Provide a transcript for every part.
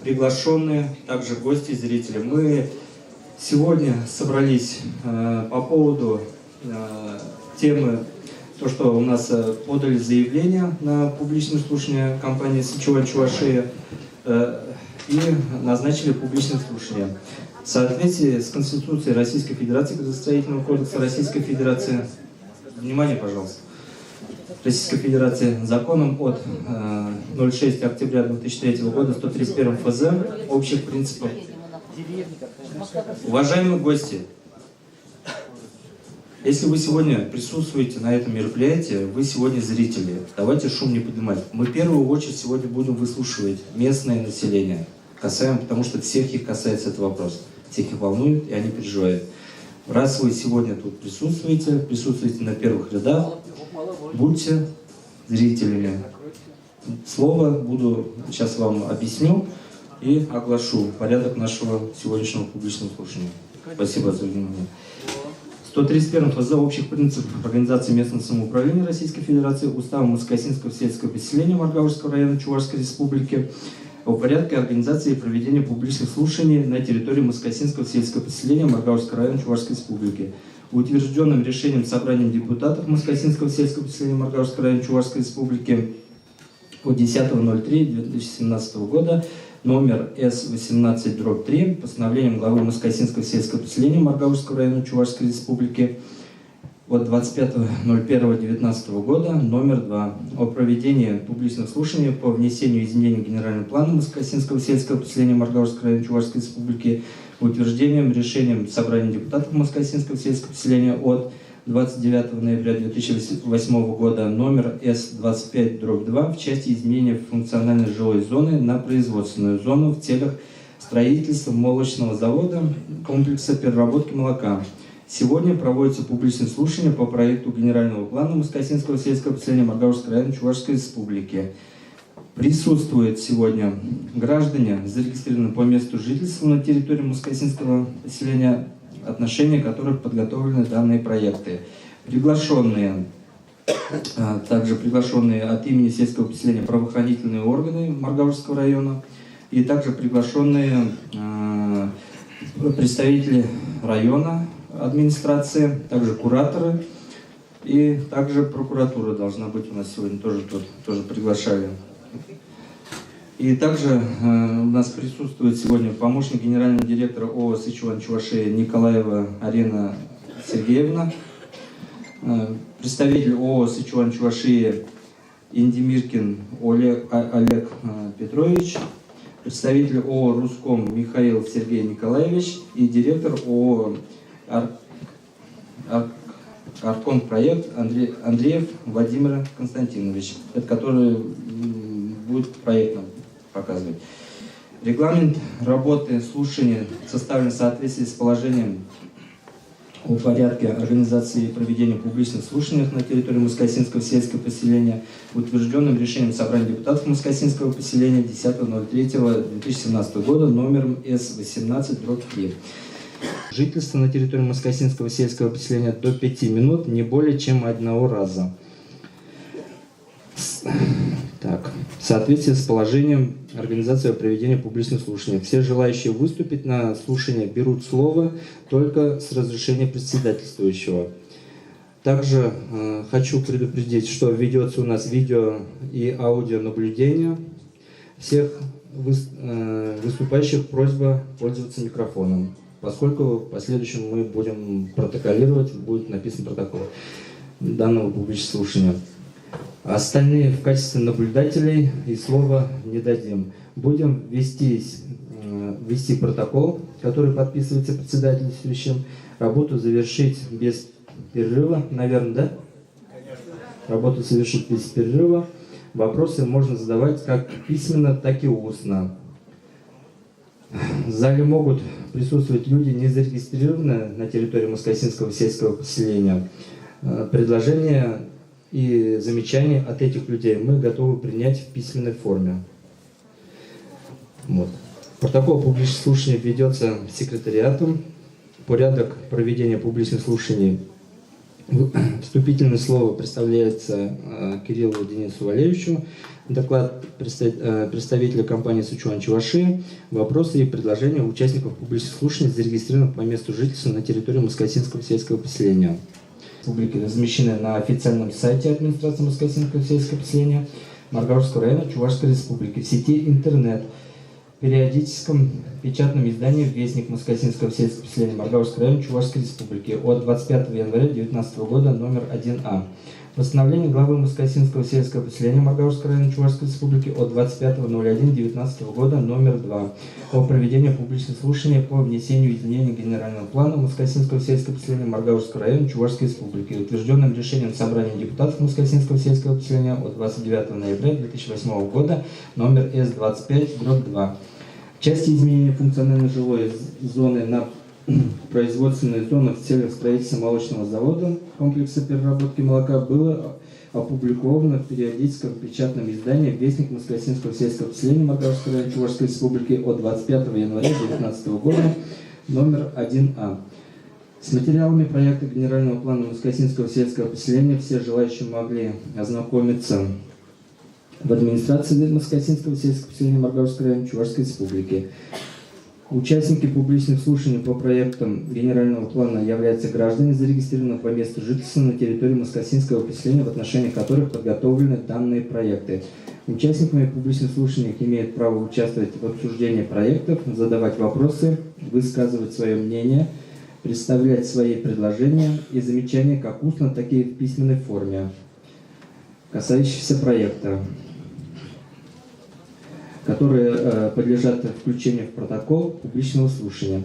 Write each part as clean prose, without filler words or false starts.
приглашенные, также гости и зрители. Мы сегодня собрались по поводу темы, то, что у нас подали заявление на публичное слушание компании Сычуань Чувашия и назначили публичное слушание. В соответствии с Конституцией Российской Федерации, Градостроительного кодекса Российской Федерации, внимание, пожалуйста, Российской Федерации, законом от 06 октября 2003 года, 131 ФЗ, общих принципов. Уважаемые гости, если вы сегодня присутствуете на этом мероприятии, вы сегодня зрители, давайте шум не поднимать. Мы в первую очередь сегодня будем выслушивать местное население, потому что всех их касается этот вопрос, всех их волнует и они переживают. Раз вы сегодня тут присутствуете на первых рядах, будьте зрителями. Слово буду сейчас вам объясню и оглашу порядок нашего сегодняшнего публичного слушания. Спасибо за внимание. 131 ФЗ общих принципов организации местного самоуправления Российской Федерации, Устава Москосинского сельского поселения Маргаушского района Чувашской Республики о порядке организации и проведения публичных слушаний на территории Москосинского сельского поселения Маргаушского района Чувашской Республики, утвержденным решением Собранием депутатов Москосинского сельского поселения Маргаушского района Чувашской Республики от 10.03.2017 года, номер С-18/3, постановлением главы Москосинского сельского поселения Маргаушского района Чувашской Республики от 25.01.2019 года, номер 2, о проведении публичных слушаний по внесению изменений в Генеральный план Москосинского сельского поселения Маргаушского района Чувашской Республики, утверждением решением Собрания депутатов Москосинского сельского поселения от 29 ноября 2008 года, номер С-25/2, в части изменения функциональной жилой зоны на производственную зону в целях строительства молочного завода, комплекса переработки молока. Сегодня проводится публичное слушание по проекту Генерального плана Москосинского сельского поселения Маргаушского района Чувашской Республики. Присутствуют сегодня граждане, зарегистрированные по месту жительства на территории Москосинского поселения, отношения которых подготовлены данные проекты. Приглашенные, также приглашенные от имени сельского поселения правоохранительные органы Маргаушского района и также приглашенные представители района, администрации, также кураторы и также прокуратура должна быть у нас сегодня тоже приглашали. И также у нас присутствует сегодня помощник генерального директора ООО «Сычуань Чувашия» Николаева Арина Сергеевна, представитель ООО «Сычуань Чувашия» Индимиркин Олег Петрович, представитель ООО «Руском» Михаил Сергей Николаевич и директор ООО «Аркон Проект» Андреев Владимир Константинович, это который будет проектом показывать. Регламент работы слушания составлен в соответствии с положением о порядке организации и проведения публичных слушаний на территории Москосинского сельского поселения, утвержденным решением Собрания депутатов Москосинского поселения 10.03.2017 года номером С-18/3. Жительство на территории Москосинского сельского поселения до 5 минут, не более чем одного раза. Так. В соответствии с положением организации проведения публичных слушаний. Все желающие выступить на слушание берут слово только с разрешения председательствующего. Также хочу предупредить, что ведется у нас видео и аудионаблюдение. Всех выступающих просьба пользоваться микрофоном, поскольку в последующем мы будем протоколировать, будет написан протокол данного публичного слушания. Остальные в качестве наблюдателей и слова не дадим. Будем вести протокол, который подписывается председательствующим. Работу завершить без перерыва, наверное, да? Конечно. Работу завершить без перерыва. Вопросы можно задавать как письменно, так и устно. В зале могут присутствовать люди, не зарегистрированные на территории Москосинского сельского поселения. Предложения и замечания от этих людей мы готовы принять в письменной форме. Вот. Протокол публичных слушаний ведется секретариатом. Порядок проведения публичных слушаний Вступительное слово представляется Кириллу Денису Валерьевичу. Доклад представителя компании «Сычуань Чувашия». Вопросы и предложения участников публичных слушаний, зарегистрированных по месту жительства на территории Москосинского сельского поселения. Публики размещены на официальном сайте администрации Москосинского сельского поселения Маргаушского района Чувашской республики в сети интернет, в периодическом печатном издании «Вестник Москосинского сельского поселения Маргаушского района Чувашской республики» от 25 января 2019 года номер 1А. Постановление главы Москосинского сельского поселения Маргаушского района Чувашской республики от 25.01.2019 года номер 2 о проведении публичных слушаний по внесению изменений генерального плана Москосинского сельского поселения Маргаушского района Чувашской республики, утвержденным решением собрания депутатов Москосинского сельского поселения от 29 ноября 2008 года номер С25/2. В части изменения функциональной жилой зоны на производственную зону в целях строительства молочного завода комплекса переработки молока было опубликовано в периодическом печатном издании «Вестник Москосинского сельского поселения Маргаушского района Чувашской республики» от 25 января 2019 года номер 1А. С материалами проекта генерального плана Москосинского сельского поселения все желающие могли ознакомиться в администрации Москосинского сельского поселения Маргаушского района Чувашской республики. Участники публичных слушаний по проектам генерального плана являются граждане, зарегистрированные по месту жительства на территории Москосинского поселения, в отношении которых подготовлены данные проекты. Участниками публичных слушаний имеют право участвовать в обсуждении проектов, задавать вопросы, высказывать свое мнение, представлять свои предложения и замечания как устно, так и в письменной форме, касающиеся проекта, которые подлежат включению в протокол публичного слушания.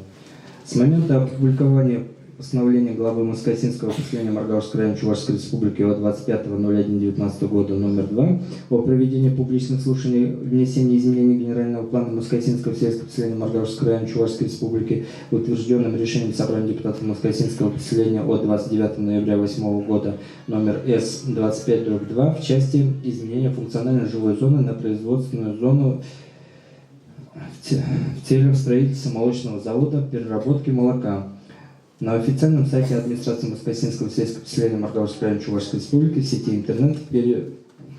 С момента опубликования постановления главы Москосинского поселения Маргаушского района Чувашской республики от 25.01.2019 года номер 2 о проведении публичных слушаний, внесении изменений генерального плана Москосинского сельского поселения Маргаушского района Чувашской республики, утвержденным решением собрания депутатов Москосинского поселения от 29 ноября 2008 года номер С25/2 в части изменения функциональной жилой зоны на производственную зону в целях строительства молочного завода переработки молока. На официальном сайте администрации Москосинского сельского поселения Маргаушского района Чувашской республики в сети интернет в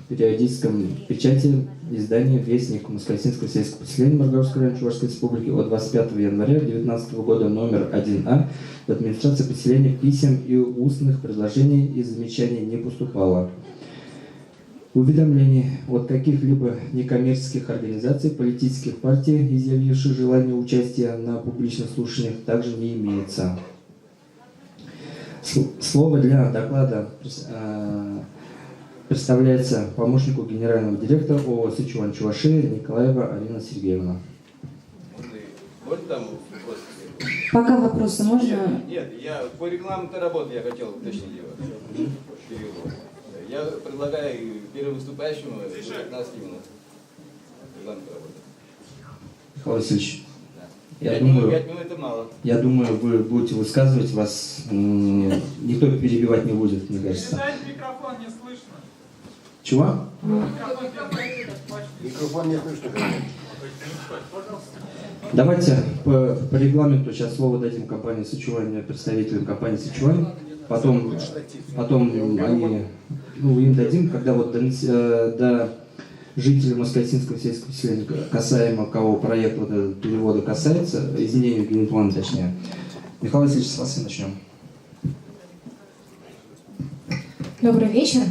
периодическом печати издания «Вестник Москосинского сельского поселения Маргаушского района Чувашской республики» от 25 января 2019 года номер 1А в администрации поселения писем и устных предложений и замечаний не поступало. Уведомлений от каких-либо некоммерческих организаций, политических партий, изъявивших желание участия на публичных слушаниях, также не имеется. Слово для доклада представляется помощнику генерального директора ООО «Сычуань Чувашия» Николаева Арина Сергеевна. Пока вопросы можно? Нет, я по регламенту работы я хотел уточнить его. Я предлагаю первому выступающему 15 минут. Регламент работы. Михаил Васильевич, Да. 5 минут это мало. Я думаю, вы будете высказывать, вас никто перебивать не будет, мне кажется. Микрофон не слышно. Чего? Микрофон не слышно. Давайте по регламенту сейчас слово дадим компании «Сычуань», представителям компании «Сычуань». Потом они, им дадим, когда вот до жителей Москосинского сельского поселения, касаемо кого проект вот этого перевода касается, изменения генплана точнее. Михаил Васильевич, с вас и начнем. Добрый вечер.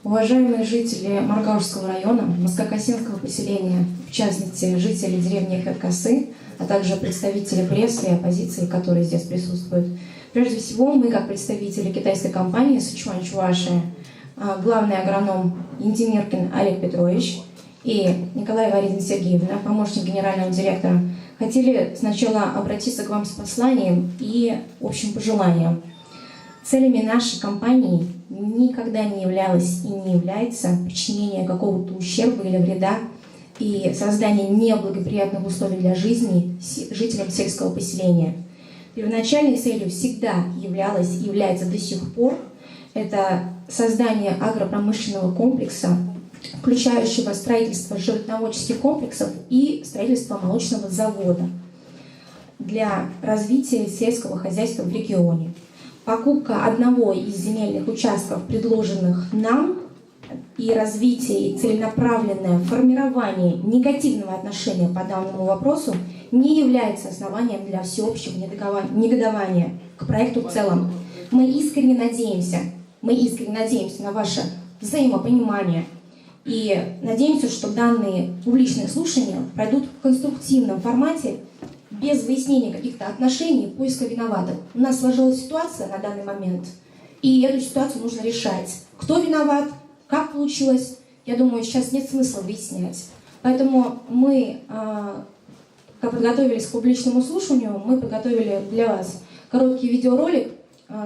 Уважаемые жители Маргаушского района, Москосинского поселения, в частности, жители деревни Хэкасы, а также представители прессы и оппозиции, которые здесь присутствуют. Прежде всего, мы, как представители китайской компании «Сычуань Чувашия», главный агроном Индимиркин Олег Петрович и Николаева Арина Сергеевна, помощник генерального директора, хотели сначала обратиться к вам с посланием и общим пожеланием. Целями нашей компании никогда не являлось и не является причинение какого-то ущерба или вреда и создание неблагоприятных условий для жизни жителям сельского поселения. Первоначальной целью всегда являлась и является до сих пор это создание агропромышленного комплекса, включающего строительство животноводческих комплексов и строительство молочного завода для развития сельского хозяйства в регионе. покупка одного из земельных участков, предложенных нам, и развитие, и целенаправленное формирование негативного отношения по данному вопросу не является основанием для всеобщего негодования к проекту в целом. Мы искренне надеемся на ваше взаимопонимание и надеемся, что данные публичные слушания пройдут в конструктивном формате, без выяснения каких-то отношений и поиска виноватых. У нас сложилась ситуация на данный момент, и эту ситуацию нужно решать. Кто виноват, как получилось, я думаю, сейчас нет смысла выяснять. Поэтому мы, как подготовились к публичному слушанию, мы подготовили для вас короткий видеоролик,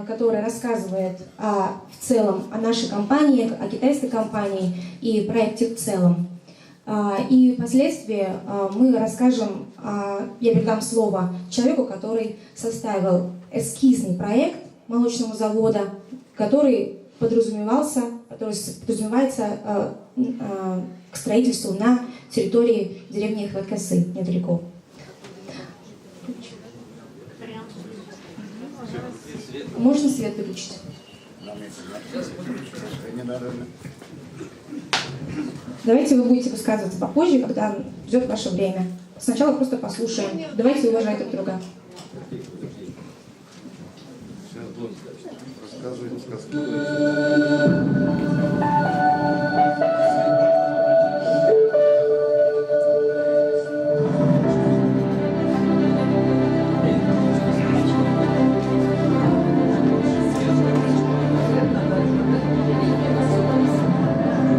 который рассказывает в целом о нашей компании, о китайской компании и проекте в целом. И впоследствии мы расскажем, я передам слово человеку, который составил эскизный проект молочного завода, который подразумевается к строительству на территории деревни Хэкэсы, недалеко. Можно свет выключить? Давайте вы будете высказываться попозже, когда придет ваше время. Сначала просто послушаем. Давайте уважать друг друга. Рассказываем сказку.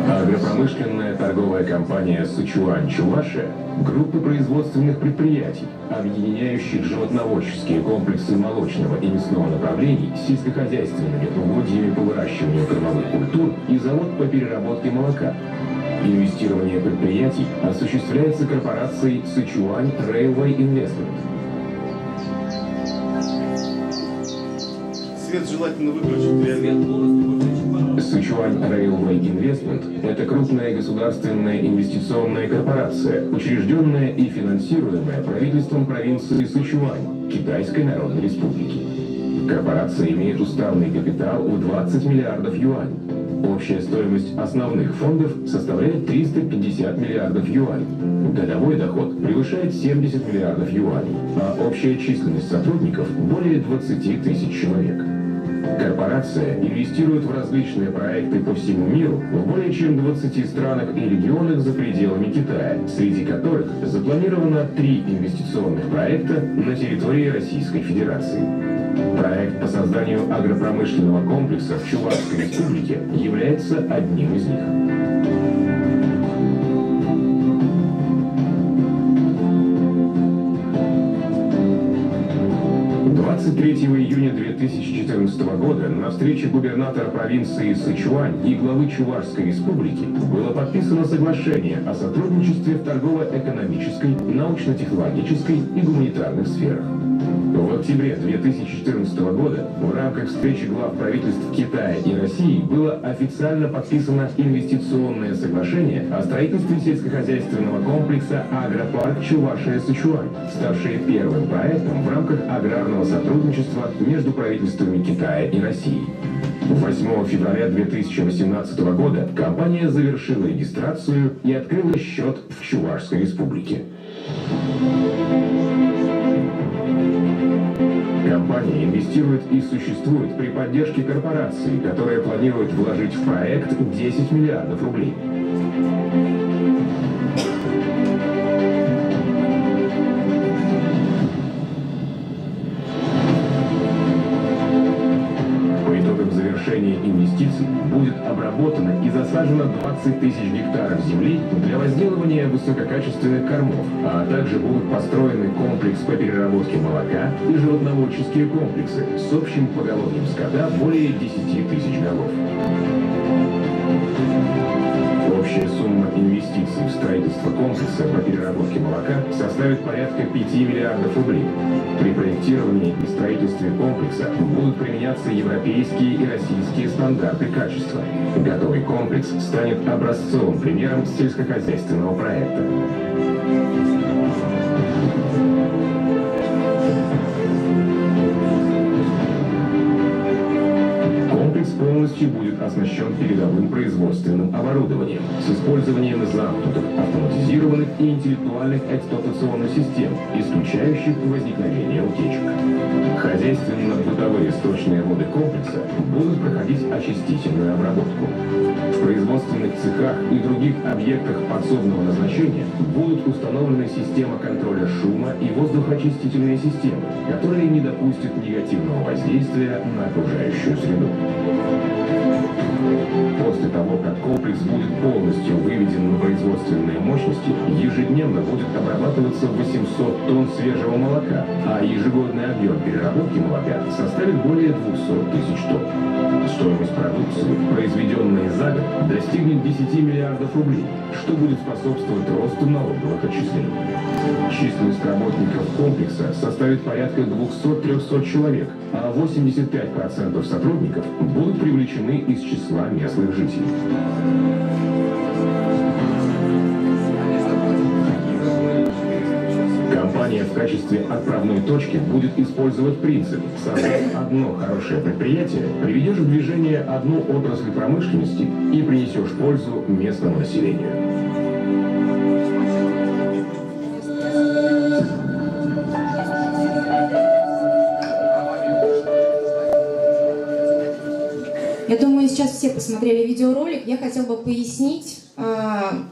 Агропромышленная торговая компания «Сычуань Чувашия» – группа производственных предприятий, объединяющих животноводческие комплексы молочного и мясного направлений с сельскохозяйственными угодьями по выращиванию кормовых культур и завод по переработке молока. Инвестирование предприятий осуществляется корпорацией «Сычуань Railway Investment». Свет желательно выключить. Сычуань Railway Investment – это крупная государственная инвестиционная корпорация, учрежденная и финансируемая правительством провинции Сычуань, Китайской Народной Республики. Корпорация имеет уставный капитал в 20 миллиардов юаней. Общая стоимость основных фондов составляет 350 миллиардов юаней. Годовой доход превышает 70 миллиардов юаней, а общая численность сотрудников более 20 тысяч человек. Корпорация инвестирует в различные проекты по всему миру в более чем 20 странах и регионах за пределами Китая, среди которых запланировано 3 инвестиционных проекта на территории Российской Федерации. Проект по созданию агропромышленного комплекса в Чувашской Республике является одним из них. 23 июня 2014 года на встрече губернатора провинции Сычуань и главы Чувашской Республики было подписано соглашение о сотрудничестве в торгово-экономической, научно-технологической и гуманитарных сферах. В октябре 2014 года в рамках встречи глав правительств Китая и России было официально подписано инвестиционное соглашение о строительстве сельскохозяйственного комплекса «Агропарк Чувашия-Сычуань», ставшее первым проектом в рамках аграрного сотрудничества между правительствами Китая и России. 8 февраля 2018 года компания завершила регистрацию и открыла счет в Чувашской Республике. Компания инвестирует и существует при поддержке корпорации, которая планирует вложить в проект 10 миллиардов рублей. По итогам завершения инвестиций будет обработано и засажено 20 тысяч гектаров земли для возделывания высококачественных кормов, а также будут построены комплекс по переработке молока и животноводческие комплексы с общим поголовьем скота более 10 тысяч голов. Общая сумма инвестиций в строительство комплекса по переработке молока составит порядка 5 миллиардов рублей. При проектировании и строительстве комплекса будут применяться европейские и российские стандарты качества. Готовый комплекс станет образцовым примером сельскохозяйственного проекта. оснащен передовым производственным оборудованием с использованием замкнутых, автоматизированных и интеллектуальных эксплуатационных систем, исключающих возникновение утечек. Хозяйственно-бытовые сточные воды комплекса будут проходить очистительную обработку. В производственных цехах и других объектах подсобного назначения будут установлены система контроля шума и воздухоочистительные системы, которые не допустят негативного воздействия на окружающую среду. После того, как комплекс будет полностью выведен на производственные мощности, ежедневно будет обрабатываться 800 тонн свежего молока, а ежегодный объем переработки молока составит более 200 тысяч тонн. Стоимость продукции, произведенной за год, достигнет 10 миллиардов рублей, что будет способствовать росту налоговых отчислений. Численность работников комплекса составит порядка 200-300 человек, а 85% сотрудников будут привлечены из числа местных жителей. Компания в качестве отправной точки будет использовать принцип «создав одно хорошее предприятие, приведешь в движение одну отрасль промышленности и принесешь пользу местному населению». Я думаю, сейчас все посмотрели видеоролик. Я хотела бы пояснить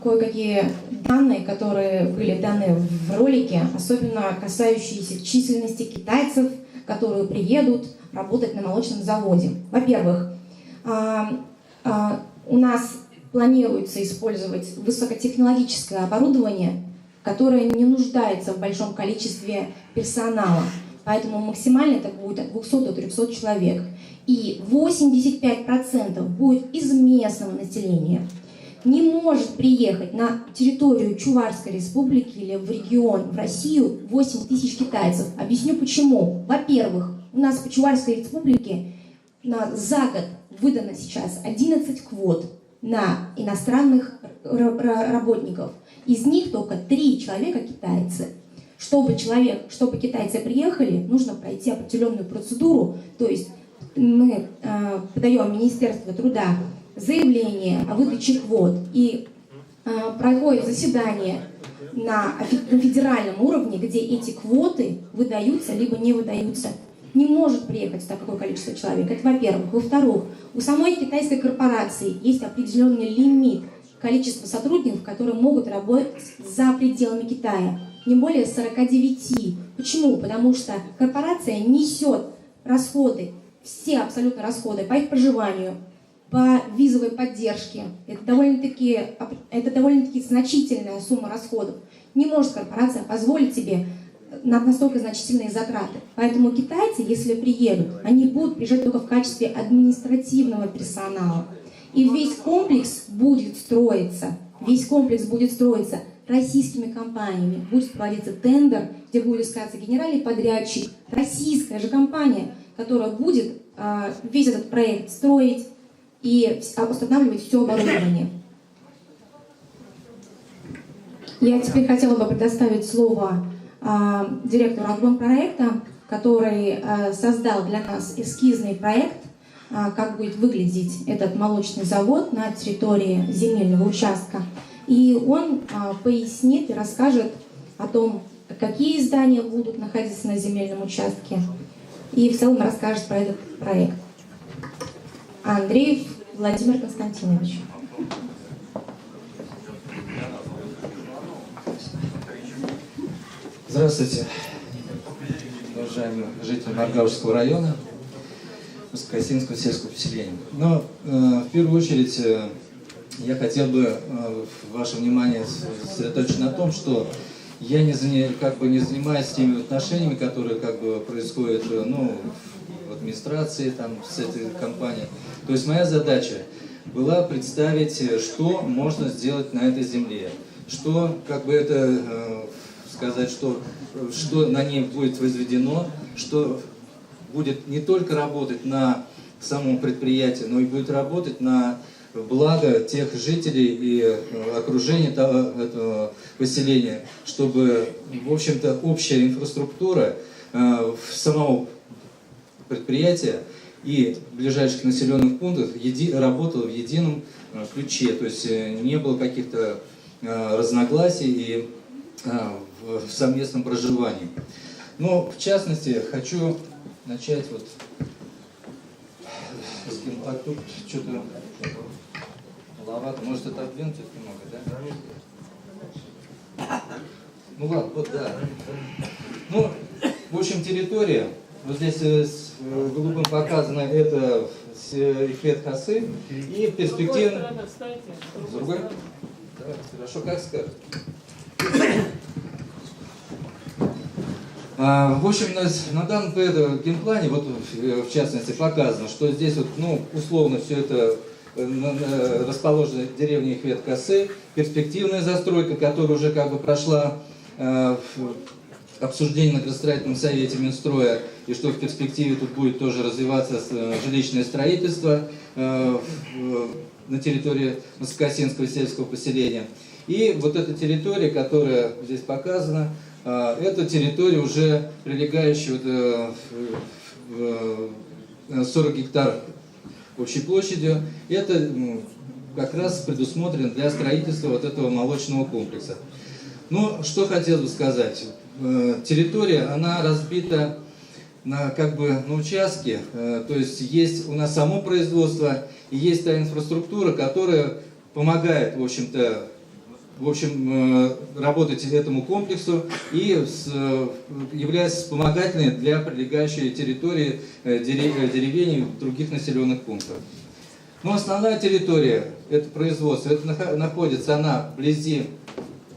кое-какие данные, которые были даны в ролике, особенно касающиеся численности китайцев, которые приедут работать на молочном заводе. Во-первых, у нас планируется использовать высокотехнологическое оборудование, которое не нуждается в большом количестве персонала. Поэтому максимально это будет от 200 до 300 человек. И 85% будет из местного населения. Не может приехать на территорию Чувашской республики или в регион, в Россию 8 тысяч китайцев. Объясню почему. Во-первых, у нас по Чувашской республике за год выдано сейчас 11 квот на иностранных работников. Из них только 3 человека китайцы. Чтобы китайцы приехали, нужно пройти определенную процедуру, то есть мы подаем в Министерство труда заявление о выдаче квот, и проходит заседание на федеральном уровне, где эти квоты выдаются либо не выдаются. Не может приехать такое количество человек. Это во-первых. Во-вторых, у самой китайской корпорации есть определенный лимит количества сотрудников, которые могут работать за пределами Китая. Не более 49. Почему? Потому что корпорация несет расходы, все абсолютно расходы по их проживанию, по визовой поддержке. Это довольно-таки значительная сумма расходов. Не может корпорация позволить себе настолько значительные затраты. Поэтому китайцы, если приедут, они будут приезжать только в качестве административного персонала. И весь комплекс будет строиться российскими компаниями. Будет проводиться тендер, где будет искаться генеральный подрядчик, российская же компания, которая будет весь этот проект строить и устанавливать все оборудование. Я теперь хотела бы предоставить слово директору агронпроекта, который создал для нас эскизный проект, как будет выглядеть этот молочный завод на территории земельного участка. И он пояснит и расскажет о том, какие здания будут находиться на земельном участке, и в целом расскажет про этот проект. Андреев Владимир Константинович. Здравствуйте, уважаемые жители Маргаушского района, Москосинского сельского поселения. Но в первую очередь я хотел бы ваше внимание сосредоточить на том, что я не занимаюсь теми отношениями, которые происходят в администрации с этой компанией. То есть моя задача была представить, что можно сделать на этой земле, что что на ней будет возведено, что будет не только работать на самом предприятии, но и будет работать на благо тех жителей и окружения этого поселения, чтобы, в общем-то, общая инфраструктура самого предприятия и ближайших населенных пунктах работала в едином ключе, то есть не было каких-то разногласий и в совместном проживании. Но в частности хочу начать вот а тут что-то маловато, может это отдвинуть немного, да? Ну ладно, вот да. Ну, в общем, территория, вот здесь с голубым показано, это Ихвет Косы и перспективно... С другой? Давай, хорошо, как скажешь. В общем, на данном геймплане, вот в частности, показано, что здесь вот, ну, условно все это расположена деревня Ихвет Косы, перспективная застройка, которая уже как бы прошла обсуждение на градостроительном совете Минстроя, и что в перспективе тут будет тоже развиваться жилищное строительство на территории Москокосинского сельского поселения. И вот эта территория, которая здесь показана, это территория уже прилегающая 40 гектар общей площадью. Это как раз предусмотрено для строительства вот этого молочного комплекса. Ну, что хотелось бы сказать. Территория, она разбита на, как бы, на участки, то есть есть у нас само производство и есть та инфраструктура, которая помогает, в общем-то, работать этому комплексу и является вспомогательной для прилегающей территории деревень и других населенных пунктов. Но основная территория, это производство, это находится она вблизи,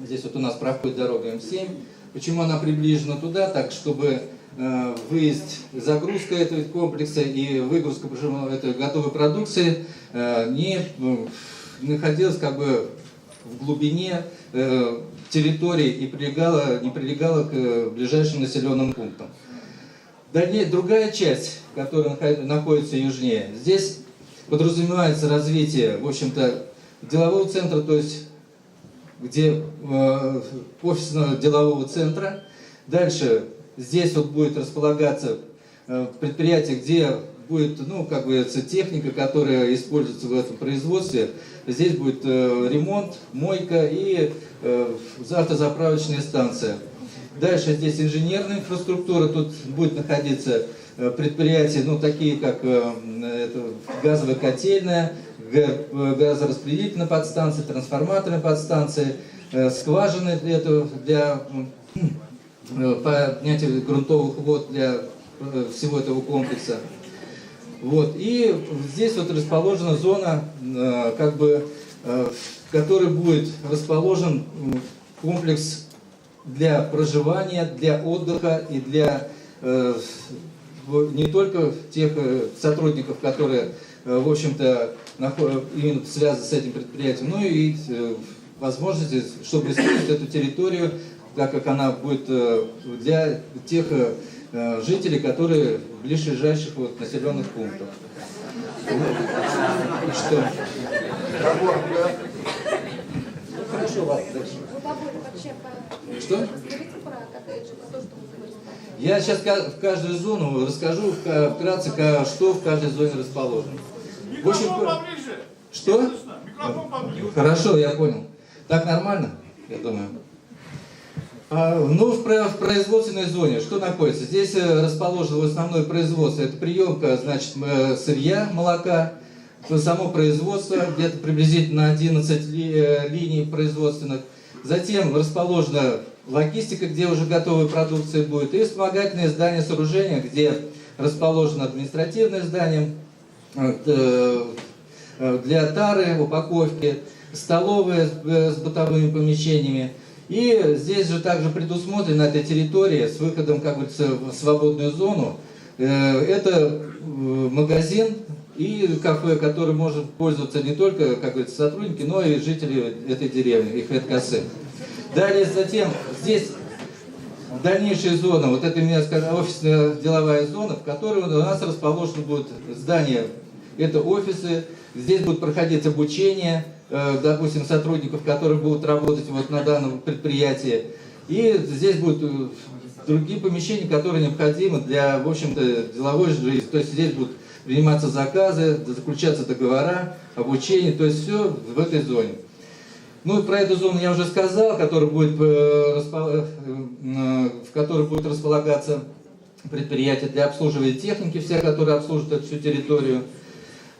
здесь вот у нас проходит дорога М7. Почему она приближена туда, так чтобы выезд, загрузка этого комплекса и выгрузка этой готовой продукции не находилась как бы в глубине территории и не прилегала к ближайшим населенным пунктам. Далее, другая часть, которая находится южнее, здесь подразумевается развитие, в общем-то, делового центра, то есть где офисного делового центра. Дальше здесь вот будет располагаться предприятие, где будет, ну, как говорится, техника, которая используется в этом производстве. Здесь будет ремонт, мойка и автозаправочная станция. Дальше здесь инженерная инфраструктура, тут будет находиться предприятия, ну, такие как газовая котельная, газораспределительная подстанция, трансформаторная подстанция, скважины для поднятия грунтовых вод для всего этого комплекса. Вот. И здесь вот расположена зона, как бы, в которой будет расположен комплекс для проживания, для отдыха и для не только тех сотрудников, которые, в общем-то, именно связаны с этим предприятием, но и возможности, чтобы использовать эту территорию, так как она будет для тех жителей, которые в ближайших вот населенных пунктах. Что? Хорошо, ладно, дальше. Что? Я сейчас в каждую зону расскажу вкратце, что в каждой зоне расположено. В общем, что? Хорошо, я понял. Так нормально, я думаю. Ну, в производственной зоне что находится? Здесь расположено основное производство. Это приемка, значит, сырья, молока. Само производство, где-то приблизительно 11 линий производственных. Затем расположена логистика, где уже готовая продукция будет. И вспомогательные здания, сооружения, где расположено административное здание для тары, упаковки, столовые с бытовыми помещениями. И здесь же также предусмотрена эта территория с выходом, как говорится, в свободную зону. Это магазин и кафе, который может пользоваться не только, как говорится, сотрудники, но и жители этой деревни, Ихвет Косы. Далее, затем, здесь дальнейшая зона, вот это, я скажу, офисная деловая зона, в которой у нас расположено будет здание, это офисы, здесь будет проходить обучение, допустим, сотрудников, которые будут работать вот на данном предприятии. И здесь будут другие помещения, которые необходимы для, в общем-то, деловой жизни. То есть здесь будут приниматься заказы, заключаться договора, обучение, то есть все в этой зоне. Ну, про эту зону я уже сказал, которая будет, в которой будет располагаться предприятие для обслуживания техники, вся, которая обслуживает эту всю территорию.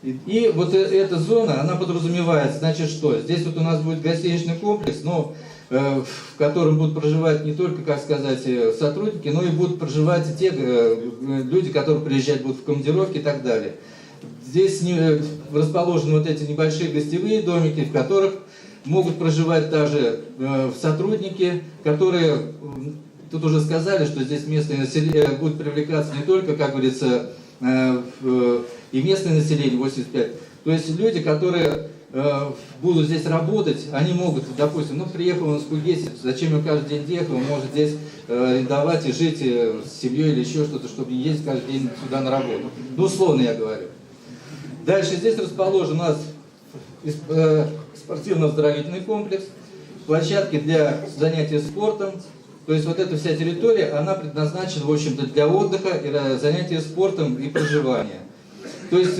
И вот эта зона, она подразумевает, значит, что? Здесь вот у нас будет гостиничный комплекс, но в котором будут проживать не только, как сказать, сотрудники, но и будут проживать и те люди, которые приезжать будут в командировки и так далее. Здесь расположены вот эти небольшие гостевые домики, в которых могут проживать также сотрудники, которые, тут уже сказали, что здесь местное население будет привлекаться не только, как говорится, и местное население 85, то есть люди, которые будут здесь работать, они могут, допустим, ну приехал он с Кугеси, зачем ему каждый день ехать, он может здесь арендовать и жить с семьей или еще что-то, чтобы не ездить каждый день сюда на работу. Ну условно я говорю. Дальше здесь расположен у нас спортивно-оздоровительный комплекс, площадки для занятий спортом. То есть вот эта вся территория, она предназначена, в общем-то, для отдыха и занятия спортом и проживания. То есть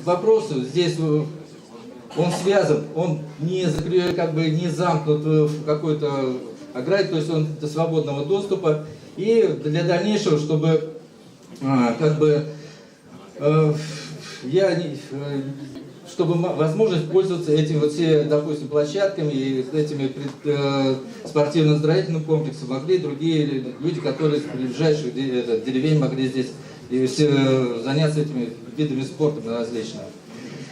вопрос здесь, он связан, он не, как бы не замкнут в какой-то ограде, то есть он до свободного доступа. И для дальнейшего, чтобы как бы чтобы возможность пользоваться этими вот все, допустим, площадками и этими спортивно-оздоровительным комплексом могли другие люди, которые из ближайших деревень могли здесь заняться этими видами спорта различными.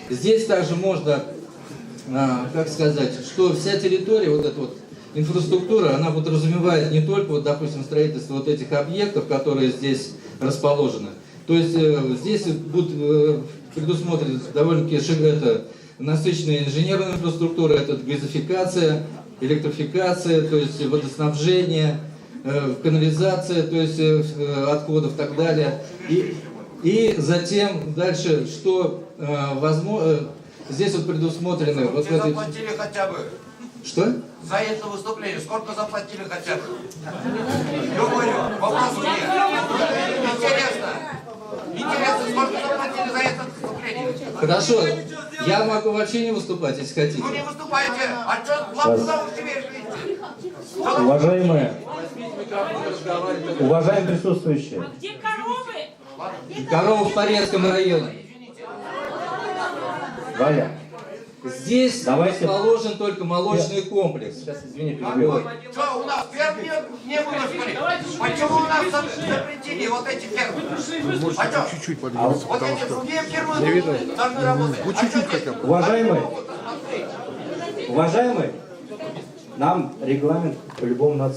Здесь также можно, как сказать, что вся территория, вот эта вот инфраструктура, она подразумевает не только, вот, допустим, строительство вот этих объектов, которые здесь расположены. То есть здесь будут предусмотрены довольно-таки насыщенная инженерная инфраструктура, это газификация, электрификация, то есть водоснабжение, канализация, то есть отходов и так далее. И затем дальше, что возможно, здесь вот предусмотрены... Вот заплатили хотя бы? Что? За это выступление сколько заплатили хотя бы? Говорю, вопрос нет. Интересно. Интересно, сколько заплатили за это выступление? Хорошо, я могу вообще не выступать, если хотите. Ну не выступайте, а что вам куда вы себе жить? Уважаемые присутствующие. А где коровы? Коровы в Порецком районе. Валя, Здесь расположен только молочный комплекс. сейчас, извини, перебью. Что, у нас ферм не было, что ли? Почему у нас запретили вот эти фермы? А что? Чуть-чуть подвинуться, Вот потому эти что... другие фермы должны работать. Ну, чуть-чуть хотя бы. Уважаемые, нам регламент по-любому надо...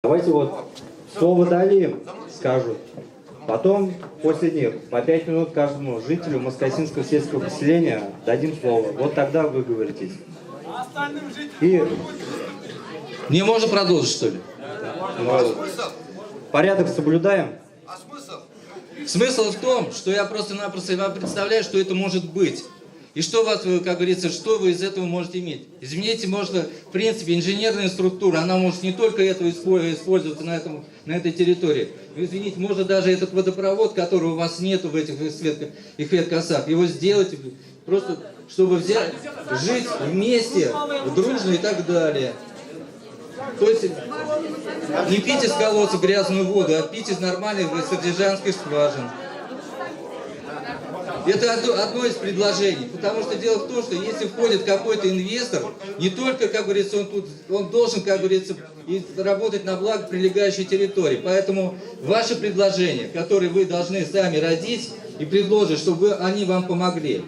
Давайте вот слово дали, скажут. Потом, после них, по 5 минут каждому жителю Москосинского сельского поселения дадим слово. Вот тогда вы говорите. И... Не можно продолжить, что ли? Порядок соблюдаем. А смысл? Смысл в том, что я просто-напросто вам представляю, что это может быть. И что вас, как говорится, что вы из этого можете иметь. Извините, можно, в принципе, инженерная структура, она может не только это использоваться на этой территории. Извините, можно даже этот водопровод, которого у вас нету в этих веткосах, его сделать просто, чтобы жить вместе, дружно и так далее. То есть не пить из колодца грязную воду, а пить из нормальной содержанской скважины. Это одно из предложений, потому что дело в том, что если входит какой-то инвестор, не только, как говорится, он должен, как говорится, и работать на благо прилегающей территории. Поэтому ваши предложения, которые вы должны сами родить и предложить, чтобы они вам помогли.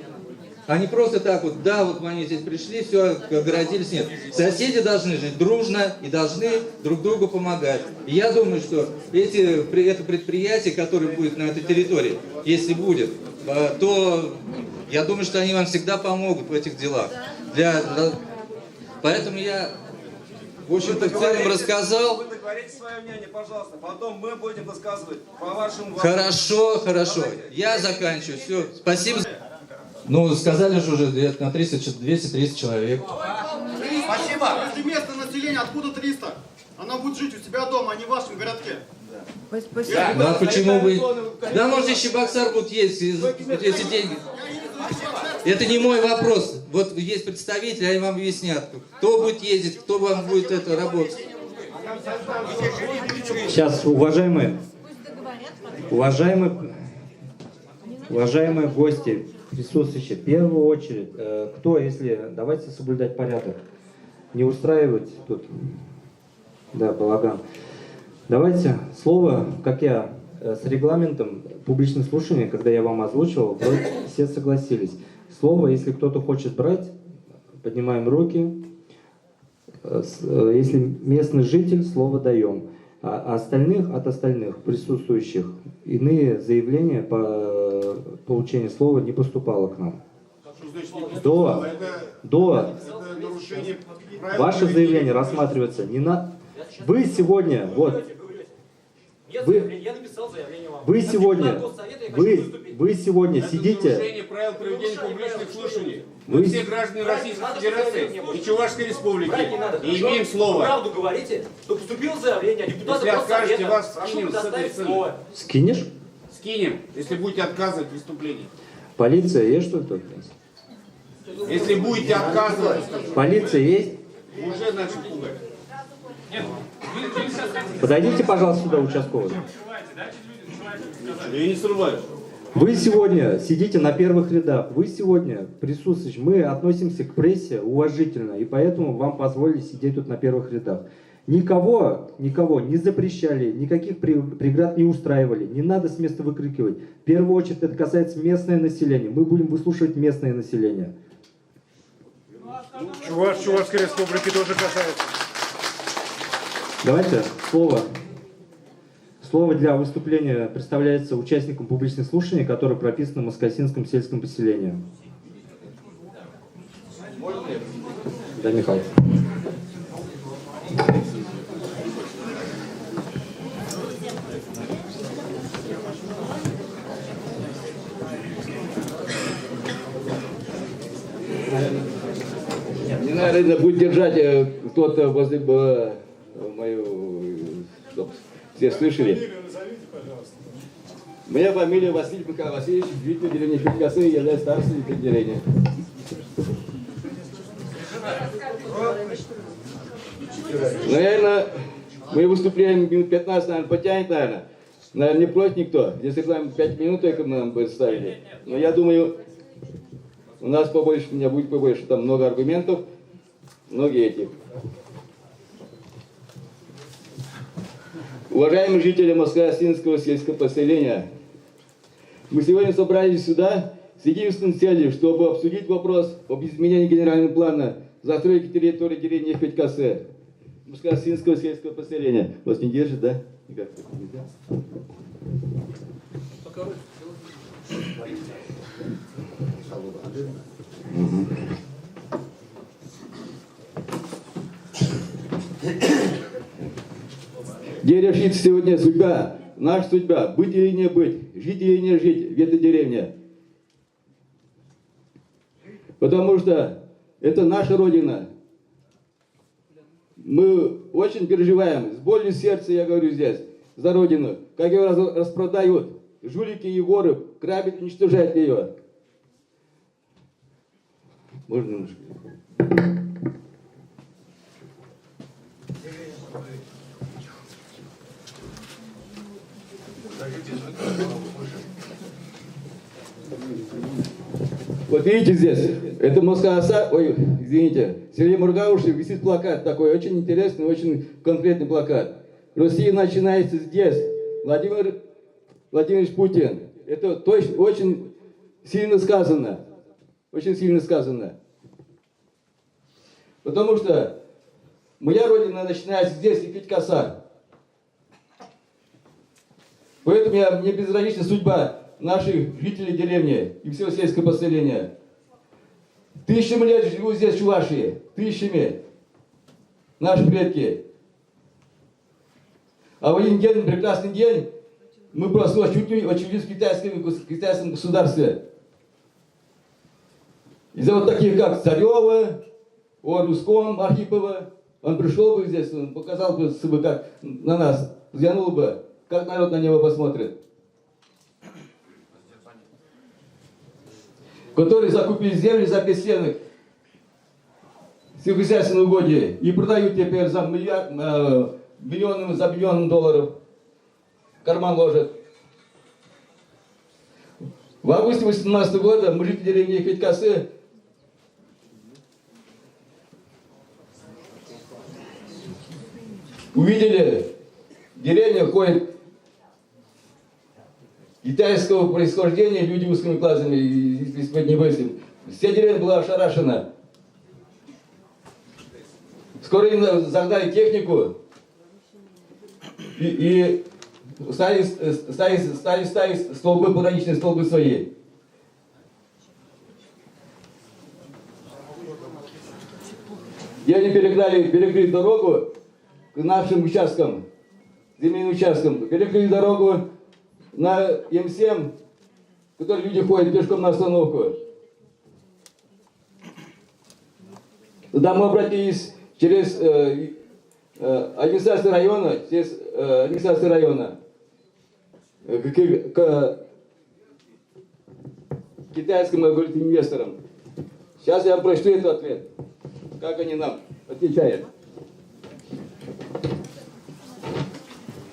А не просто так вот, да, вот они здесь пришли, все, огородились, нет. Соседи должны жить дружно и должны друг другу помогать. И я думаю, что это предприятие, которое будет на этой территории, если будет, то я думаю, что они вам всегда помогут в этих делах. Поэтому я, в общем-то, в целом рассказал. Вы договорите свое мнение, пожалуйста, потом мы будем высказывать по вашему вопросу. Хорошо, хорошо. Я заканчиваю. Все, спасибо. Ну, сказали же уже на 230 человек. Спасибо. Если местное население, откуда 300? Оно будет жить у себя дома, а не в вашем городке. Ну а почему вы... Да может и Чебоксар будут ездить, если деньги... Это не мой вопрос. Вот есть представители, они вам объяснят, кто будет ездить, кто вам будет это работать. Сейчас, уважаемые гости, присутствующие, в первую очередь, кто, если, давайте соблюдать порядок, не устраивать тут, да, балаган. Давайте слово, как я с регламентом публичных слушаний, когда я вам озвучивал, вроде все согласились. Слово, если кто-то хочет брать, поднимаем руки. Если местный житель, слово даем. А остальных, от остальных присутствующих, иные заявления по получению слова не поступало к нам. До ваше заявление рассматривается не на... Вы сегодня, вот... Вы сегодня сидите... правил проведения публичных слушаний. Мы все граждане Российской Федерации и Чувашской Республики. И имеем слово. Правду говорите, то поступило заявление, а депутаты если откажете, вас скинем с этой слово. Скинешь? Скинем, если будете отказывать в выступлении. Полиция есть, что ли, тут? Если будете отказывать... Полиция есть? Уже начали пугать. Подойдите, пожалуйста, сюда, участковый. Я не срываюсь. Вы сегодня сидите на первых рядах, вы сегодня присутствуете, мы относимся к прессе уважительно, и поэтому вам позволили сидеть тут на первых рядах. Никого не запрещали, никаких преград не устраивали, не надо с места выкрикивать. В первую очередь это касается местное население, мы будем выслушивать местное население. Чувашской Республики тоже касается. Давайте слово для выступления представляется участникам публичных слушаний, которые прописаны в Москосинском сельском поселении. Да, Михаил. Не наверное, будет держать кто-то возле мою, чтобы все слышали. Моя фамилия Василий Михаил Васильевич, житель деревни Федькасы, являюсь старостой этой деревни. Наверное, мы выступление минут 15, наверное, потянет, наверное. Наверное, не против никто. Если регламент 5 минут, только мы нам бы ставили. Но я думаю, у нас побольше, у меня будет побольше, там много аргументов, многие эти. Уважаемые жители Москва-Осинского сельского поселения, мы сегодня собрались сюда с единственной целью, чтобы обсудить вопрос об изменении генерального плана застройки территории деревни Федькасы, Москва-Осинского сельского поселения. Вас не держит, да? Никак нельзя. Где решится сегодня судьба, наша судьба, быть или не быть, жить или не жить в этой деревне. Потому что это наша Родина. Мы очень переживаем, с болью сердца, я говорю здесь, за Родину. Как ее распродают, жулики и воры, грабят, уничтожают ее. Можно немножко? Вот видите здесь, это Москва-Оса, ой, извините, Сергей Мургаушев, висит плакат такой, очень интересный, очень конкретный плакат. Россия начинается здесь. Владимир Владимирович Путин. Это точно, очень сильно сказано. Очень сильно сказано. Потому что моя родина начинается здесь, и Федькаса. Поэтому мне безразлична судьба наших жителей деревни и всего сельского поселения. Тысячами лет живут здесь в Чувашии. Тысячами. Наши предки. А в один день, прекрасный день, мы проснулись, чуть не очутились в китайском государстве. Из-за вот таких, как Царева, Оруском, Архипова, он пришел бы здесь, он показал бы, как на нас, взглянул бы, как народ на него посмотрит? Которые закупили земли за бесценок, сельскохозяйственные угодья, и продают теперь за миллионом долларов. В карман ложат. В августе 2018 года мы, жители деревни Федькасы, увидели, в деревне ходят китайского происхождения люди узкими глазами, если не выясним. Вся деревня была ошарашена. Скоро им загнали технику и стали ставить столбы, пограничные столбы свои. И они перекрыли дорогу к нашим участкам, земельным участкам. Перекрыли дорогу на М7, в которой люди ходят пешком на остановку. Туда мы обратились через администрацию района, к китайским инвесторам. Сейчас я вам прочту этот ответ, как они нам отвечают.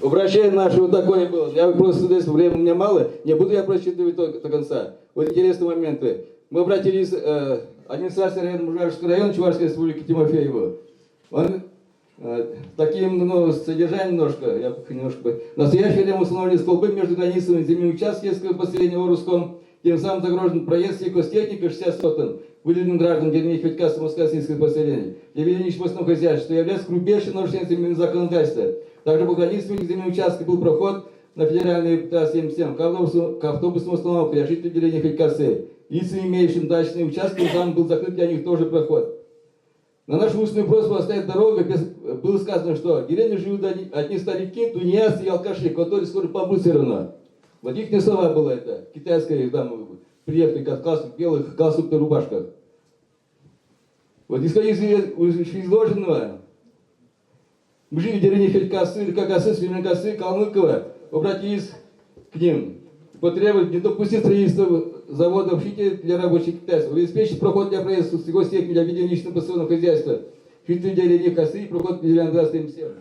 Обращение наше вот такое было. Я просто времени у меня мало, не буду я прочитывать до конца. Вот интересные моменты. Мы обратились к администрации Мурашского района Чувашской республики Тимофееву. Он таким содержанием немножко. В настоящее время установлены столбы между границами земельных участков сельского поселения Оруском. Тем самым загрожен проезд сельхозтехники 60 сотен, выделенным гражданам деревни Федькасы Москва сельского поселения. И ведение частного хозяйства, что является грубейшим нарушением земельного законодательства. Также по границе земельного участка был проход на федеральной трассе М7 к автобусным остановкам для жителей деревни Федькасы. Лицам, имеющим дачные участки, там был закрыт для них тоже проход. На нашу устную просьбу оставить дорогу было сказано, что в деревне живут одни старики, тунеядцы и алкаши, которые скоро помрут все равно. Вот их не слова было это. Китайская там приехали в белых галстуках, рубашках. Вот исходя из изложенного, мы жили в деревне Федькасы, Кагасы, Свинокасы, Калмыкова, обратились к ним. Потребовали не допустить строительство заводов щите для рабочих китайцев, обеспечить проход для проезда сельхозтехники для ведения личного постоянного хозяйства, жители деревни Косы и проход для трассы М7.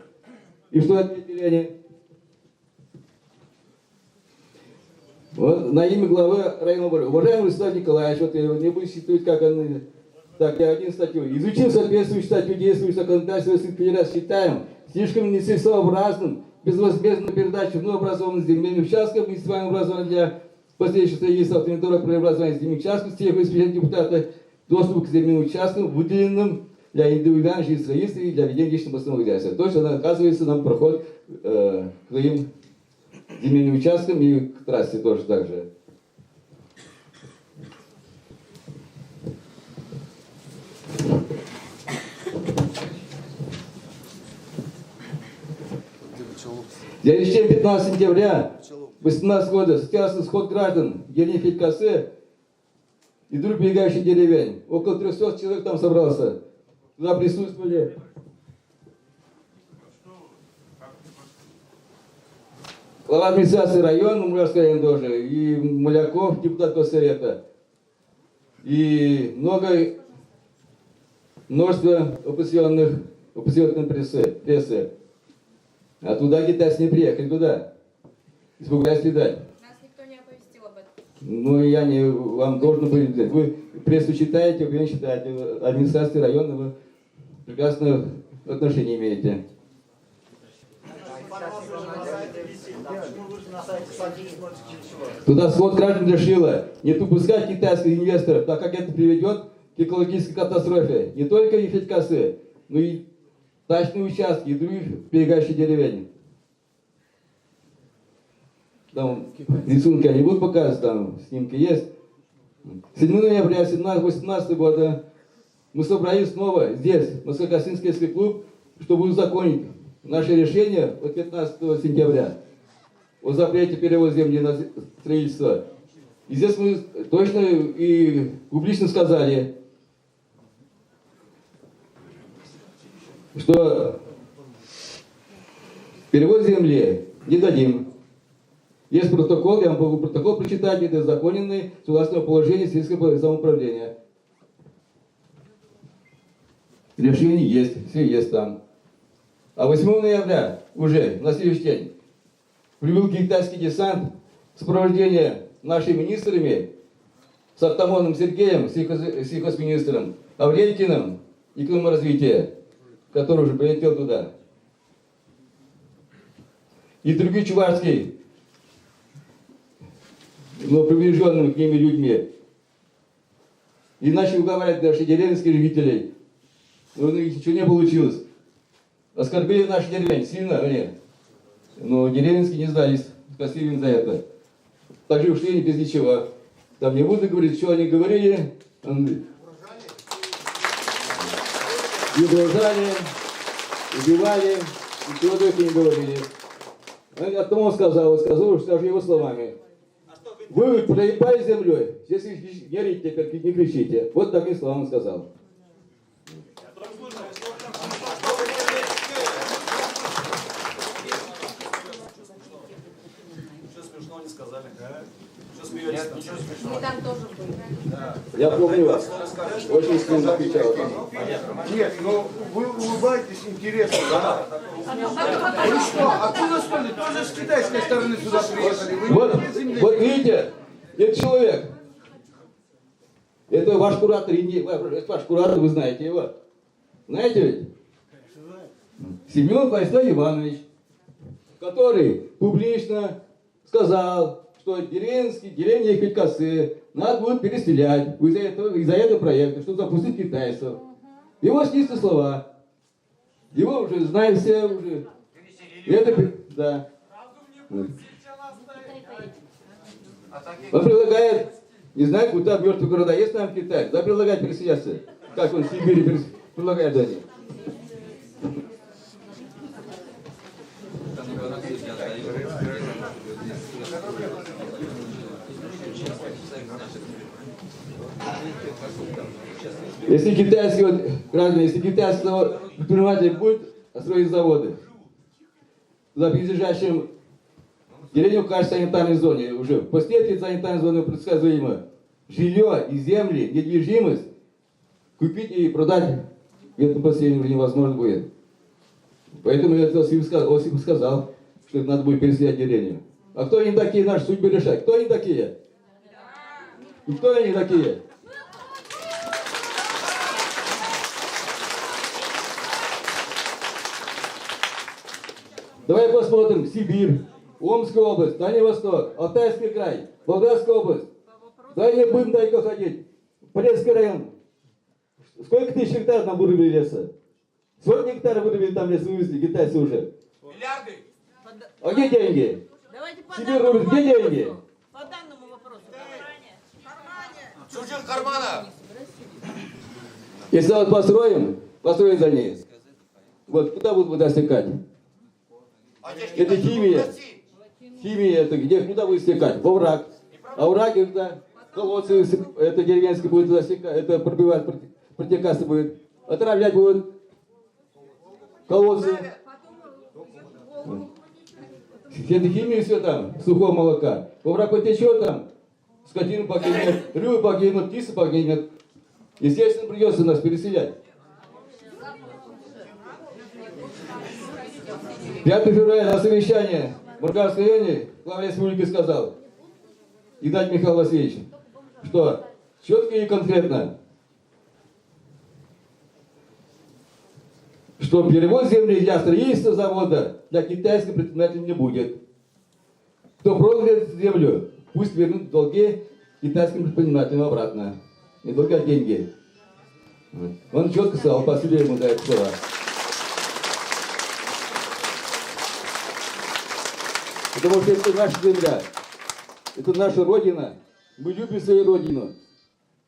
И что ответили они? Вот на имя главы района Боря. Уважаемый Владислав Николаевич, вот я не буду цитировать, как он... Так, я один статью. Изучив соответствующую статью действующего законодательства Российской Федерации, считаем слишком нецелесообразным безвозмездную передачу образованных земельных участков, муниципального образования для последующего строительства автомобильного преобразования земельных участков, тех обеспечения депутата доступ к земельным участкам, выделенным для индивидуальных жилищных строительств и для ведения личного постоянного хозяйства. То есть, оказывается, нам проход к своим земельным участкам и к трассе тоже так же. В день 15 сентября 2018 года состоялся сход граждан деревни Федькасы и других прилегающих деревень. Около 300 человек там собрался. Туда присутствовали глава администрации района, Мурашский район тоже, и Маляков, депутат Госсовета, и множество оппозиционной прессы. А туда китайцы не приехали, туда. Испугались летать. Нас никто не оповестил об этом. Ну, я не вам должен был взять. Вы прессу читаете, вы не читаете. Администрации района вы прекрасное отношение имеете. Туда сход граждан решила не допускать китайских инвесторов, так как это приведет к экологической катастрофе. Не только и Федькасы, но и дачные участки и других прилегающих деревень. Там рисунки они будут показывать, там снимки есть. 7 ноября 2018 года мы собрались снова здесь, в Москва-Косинский сельский клуб, чтобы узаконить наше решение от 15 сентября о запрете перевода земли на строительство. И здесь мы точно и публично сказали, что перевод земли Не дадим. Есть протокол, я вам могу протокол прочитать, это законенный согласно положению сельского самоуправления. Решение есть, все есть там. А 8 ноября уже, на следующий день, прибыл китайский десант в сопровождении нашими министрами, с Артамоном Сергеем, сельхозминистром, Авлетиным, экономразвития, который уже прилетел туда. И другие чувашские, но приближенными к ними людьми. И начали уговаривать наших деревенских жителей. Но у них ничего не получилось. Оскорбили наши деревень сильно они. Но деревенские не сдались. Спасибо им за это. Также ушли они без ничего. Там не буду говорить, что они говорили. И угрожали, убивали, ничего только не говорили. А тому он сказал, скажу его словами. Вы проебали землей, если не орите, теперь не кричите. Вот такие слова он сказал. Ничего смешного не сказали. Что смеетесь? Нет, ничего смешного. Мы там тоже были. Я помню вас. Очень сильно отвечал. Нет, но вы улыбаетесь интересно. Да? Вы что, откуда стали? Тоже с китайской стороны сюда приехали. Вы Вот видите, этот человек, это ваш куратор, это ваш куратор, вы знаете его. Знаете ведь? Семен Василий Иванович, который публично сказал, что деревни и косы надо будет переселять из-за этого проекта, чтобы запустить китайцев. Его чистые слова. Его уже знают все уже. Это, да. Он предлагает, не знаю, куда мертвые города есть там в Китае, да предлагает переселяться. Как он в Сибири предлагает дать. Если китайский граждане, если китайского предпринимателя будет строить заводы, за близлежащим деревню кажется санитарной зоне уже. После этой санитарной зоны предсказуемо жилье и земли, недвижимость купить и продать в этом поселении уже невозможно будет. Поэтому я Осип сказал, что надо будет переселять деревню. А кто они такие, наши судьбы решать? Кто они такие? И кто они такие? Давай посмотрим Сибирь, Омская область, Дальний Восток, Алтайский край, Волгоградская область. Да не будем далеко ходить. Полесский район. Сколько тысяч гектаров нам вырубили леса? Сколько гектаров вырубили там лес, вывезли китайцы уже? Миллиарды. А где деньги? Сибирь рубит, где деньги? По данному вопросу. Чужих кармана. Если вот построим за ней. Вот куда будут вода стекать? Это химия. Химия это где? Куда будет стекать? Во враг. А враг это колодцы, это деревенский будет туда стекать, это пробивать, протекаться будет. Отравлять будут колодцы. Это химия все там, сухого молока. Во враг потечет там, скотину погибнет, рыбы погибнут, птицы погибнет. Естественно, придется нас переселять. 5 февраля на совещании в Маргаровском районе глава республики сказал, Игнатий Михаил Васильевич, что четко и конкретно, что перевод земли для строительства завода для китайских предпринимателей не будет. Кто продал эту землю, пусть вернут долги китайским предпринимателям обратно. Не только деньги. Он четко сказал, последний ему дает слова. Потому что это наша земля, это наша Родина. Мы любим свою Родину.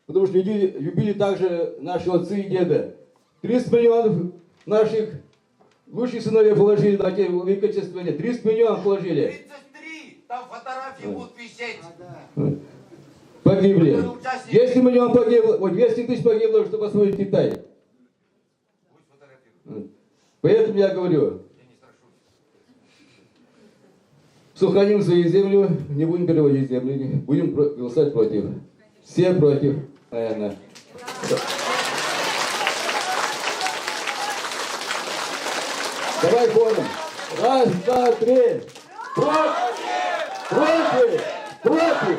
Потому что любили также наши отцы и деды. 30 миллионов наших лучших сыновей положили на великочествование. 30 миллионов положили. 33. Там фотографии будут висеть. Погибли. 200 миллионов погибло, 200 тысяч погибло, чтобы освоить Китай. Поэтому я говорю, Сохраним свою землю, не будем переводить земли, будем голосовать против. Все против, наверное. Давай хором. Раз, два, три. Против! Против! Против!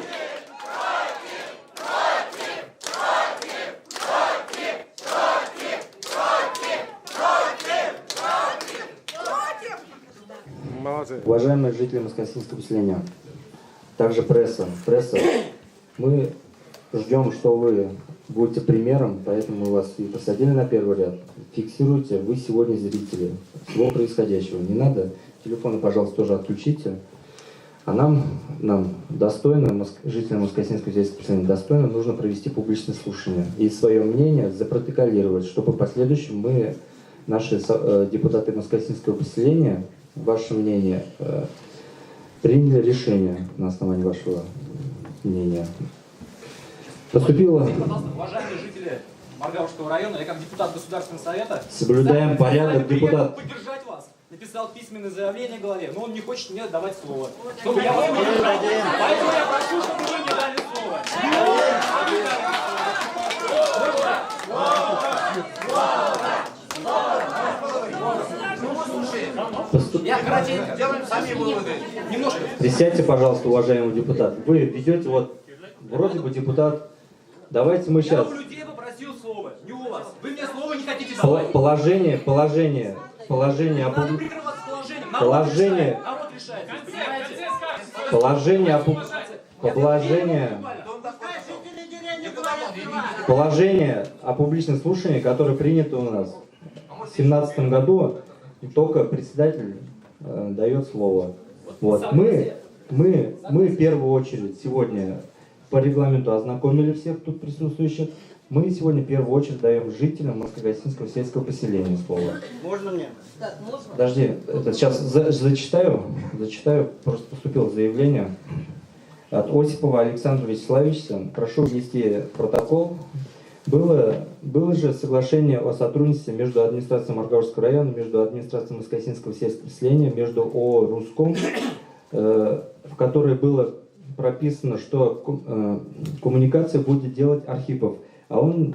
Уважаемые жители Москосинского поселения, также пресса, мы ждем, что вы будете примером, поэтому мы вас и посадили на первый ряд. Фиксируйте, вы сегодня зрители всего происходящего. Не надо, телефоны, пожалуйста, тоже отключите. А нам достойно, жителям Москосинского сельского поселения, достойно нужно провести публичное слушание и свое мнение запротоколировать, чтобы в последующем мы, наши депутаты Москосинского поселения, ваше мнение, приняли решение на основании вашего мнения. Поступило... Пожалуйста, уважаемые жители Маргаушского района, я как депутат Государственного совета... Соблюдаем порядок, депутат. ...поддержать вас. Написал письменное заявление главе, но он не хочет мне давать слово. Чтобы я вам не дал. Поэтому я прошу, чтобы вы мне дали слово. Я коротенько, делаем сами выводы. Немножко. Присядьте, пожалуйста, уважаемый депутат. Вы ведете, вот, вроде бы депутат. Давайте мы сейчас... Я у людей попросил слово, не у вас. Вы мне слово не хотите давать. Положение Надо прикрываться положением. Народ решает, понимаете? Положение о публичном слушании, которое принято у нас в 2017 году, только председатель дает слово. Вот. Мы в первую очередь сегодня по регламенту ознакомили всех тут присутствующих. Мы сегодня в первую очередь даем жителям Москогасинского сельского поселения слово. Можно мне? Подожди, это сейчас зачитаю, просто поступило заявление от Осипова Александра Вячеславовича. Прошу внести протокол. Было же соглашение о сотрудничестве между администрацией Маргаушского района, между администрацией Москосинского сельского поселения, между ООО «Руском», в которой было прописано, что коммуникацию будет делать Архипов. А он,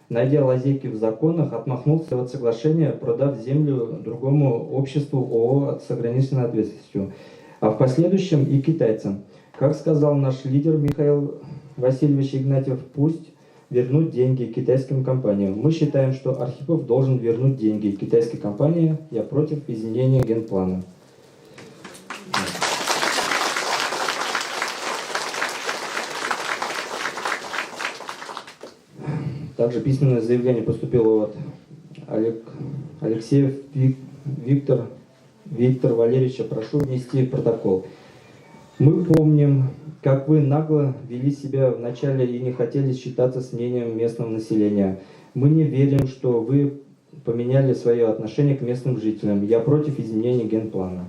найдя лазейки в законах, отмахнулся от соглашения, продав землю другому обществу ООО с ограниченной ответственностью, а в последующем и китайцам. Как сказал наш лидер Михаил Васильевич Игнатьев, пусть вернут деньги китайским компаниям. Мы считаем, что Архипов должен вернуть деньги китайской компании. Я против изменения генплана. Также письменное заявление поступило от Алексеев Виктор Валерьевича. Прошу внести протокол. Мы помним, как вы нагло вели себя вначале и не хотели считаться с мнением местного населения. Мы не верим, что вы поменяли свое отношение к местным жителям. Я против изменения генплана.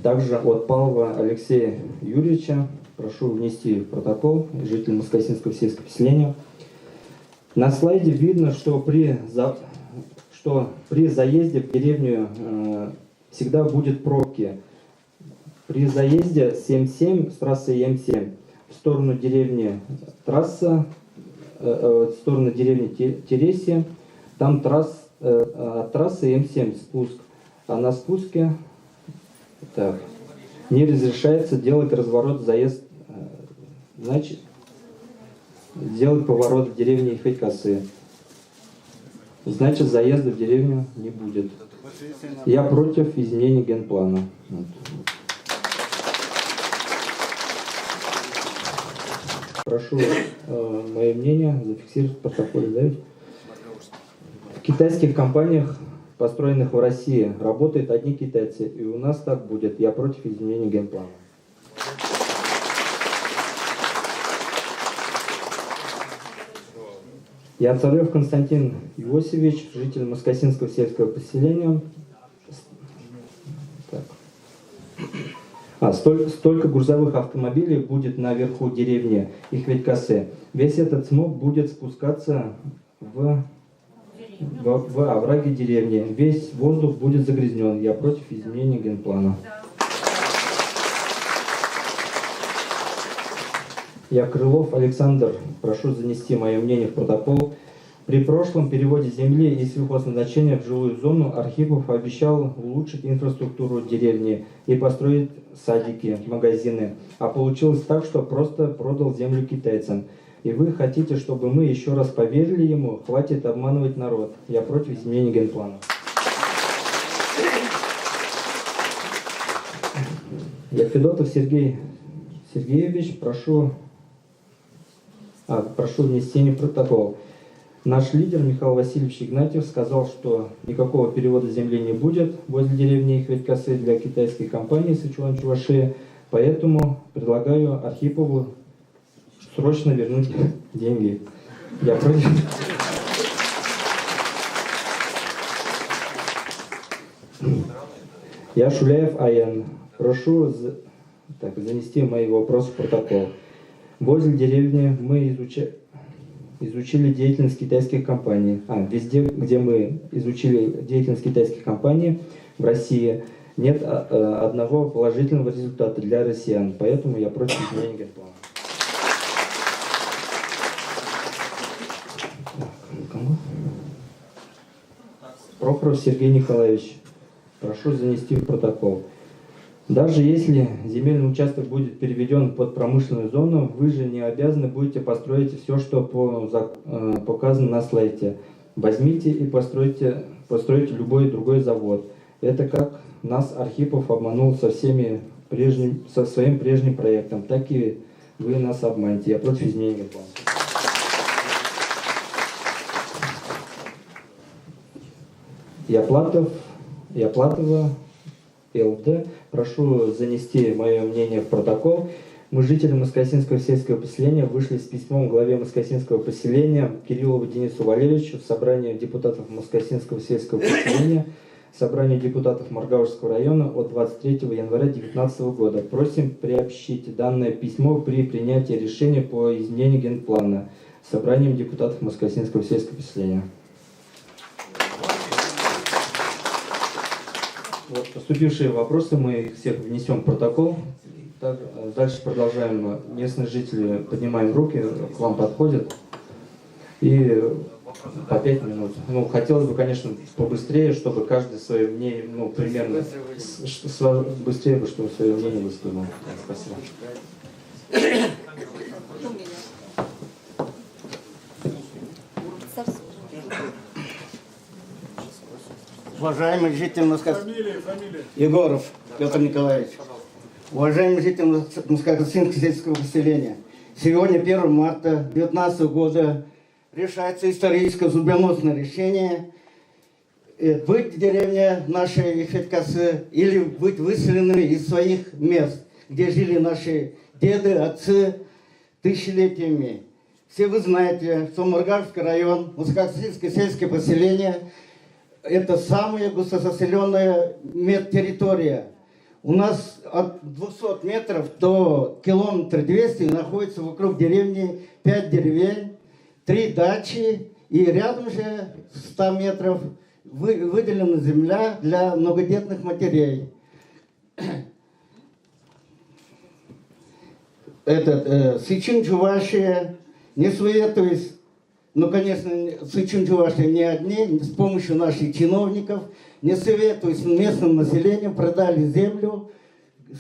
Также от Павлова Алексея Юрьевича прошу внести в протокол, житель Москосинского сельского поселения. На слайде видно, что при заезде в деревню всегда будет пробки. При заезде с М7, с трассы М7 в сторону деревни трасса, в сторону деревни Тересия, там от трассы М7 спуск, а на спуске так, не разрешается делать разворот, заезд, значит, делать поворот в деревне Ихать-Косы. Значит, заезда в деревню не будет. Я против изменения генплана. Вот. Прошу мое мнение зафиксировать в протоколе. Да? В китайских компаниях, построенных в России, работают одни китайцы. И у нас так будет. Я против изменения генплана. Я Царев Константин Иосифович, житель Москосинского сельского поселения. Столько грузовых автомобилей будет наверху деревни Ихать-Косы. Весь этот смог будет спускаться в в овраге деревни. Весь воздух будет загрязнен. Я против изменения генплана. Я Крылов Александр. Прошу занести мое мнение в протокол. При прошлом переводе земли и сельхозназначения в жилую зону Архипов обещал улучшить инфраструктуру деревни и построить садики, магазины. А получилось так, что просто продал землю китайцам. И вы хотите, чтобы мы еще раз поверили ему? Хватит обманывать народ. Я против изменения генплана. Я Федотов Сергей Сергеевич. Прошу внесения в протокол. Наш лидер Михаил Васильевич Игнатьев сказал, что никакого перевода земли не будет возле деревни Ихведь-Косы для китайской компании Сычуань-Чувашия. Поэтому предлагаю Архипову срочно вернуть деньги. Я против. Я Шуляев А.Н. Прошу занести мои вопросы в протокол. Возле деревни мы изучили деятельность китайских компаний. Везде, где мы изучили деятельность китайских компаний в России, нет одного положительного результата для россиян. Поэтому я против изменения генплана. Прохоров Сергей Николаевич. Прошу занести в протокол. Даже если земельный участок будет переведен под промышленную зону, вы же не обязаны будете построить все, что показано на слайде. Возьмите и постройте любой другой завод. Это как нас Архипов обманул со своим прежним проектом, так и вы нас обманете. Я против изменения плана. Я Платова ЛД. Прошу занести мое мнение в протокол. Мы, жители Москосинского сельского поселения, вышли с письмом главе Москосинского поселения Кириллову Денису Валерьевичу в собрании депутатов Москосинского сельского поселения, собранию депутатов Маргаушского района от 23 января 2019 года. Просим приобщить данное письмо при принятии решения по изменению генплана собранием депутатов Москосинского сельского поселения. Вот, поступившие вопросы, мы их всех внесем в протокол. Так, дальше продолжаем. Местные жители, поднимаем руки, к вам подходят. И по 5 минут. Хотелось бы, конечно, побыстрее, чтобы каждый свое мнение, примерно быстрее бы, чтобы свое мнение высказал. Спасибо. Уважаемый житель Егоров Петр Николаевич, уважаемый житель Москосинского сельского поселения, сегодня 1 марта 2019 года решается историческое судьбоносное решение быть в деревне нашей Ихведь-Косы или быть выселенными из своих мест, где жили наши деды, отцы тысячелетиями. Все вы знаете, что Маргаушский район, Москосинское сельское поселение – это самая густозаселенная территория. У нас от 200 метров до километра 200 находится вокруг деревни 5 деревень, 3 дачи, и рядом же 100 метров выделена земля для многодетных матерей. Сычуань-Чувашия, не советуюсь. Конечно, Сычуань-Чувашия не одни, с помощью наших чиновников, не советуюсь с местным населением, продали землю,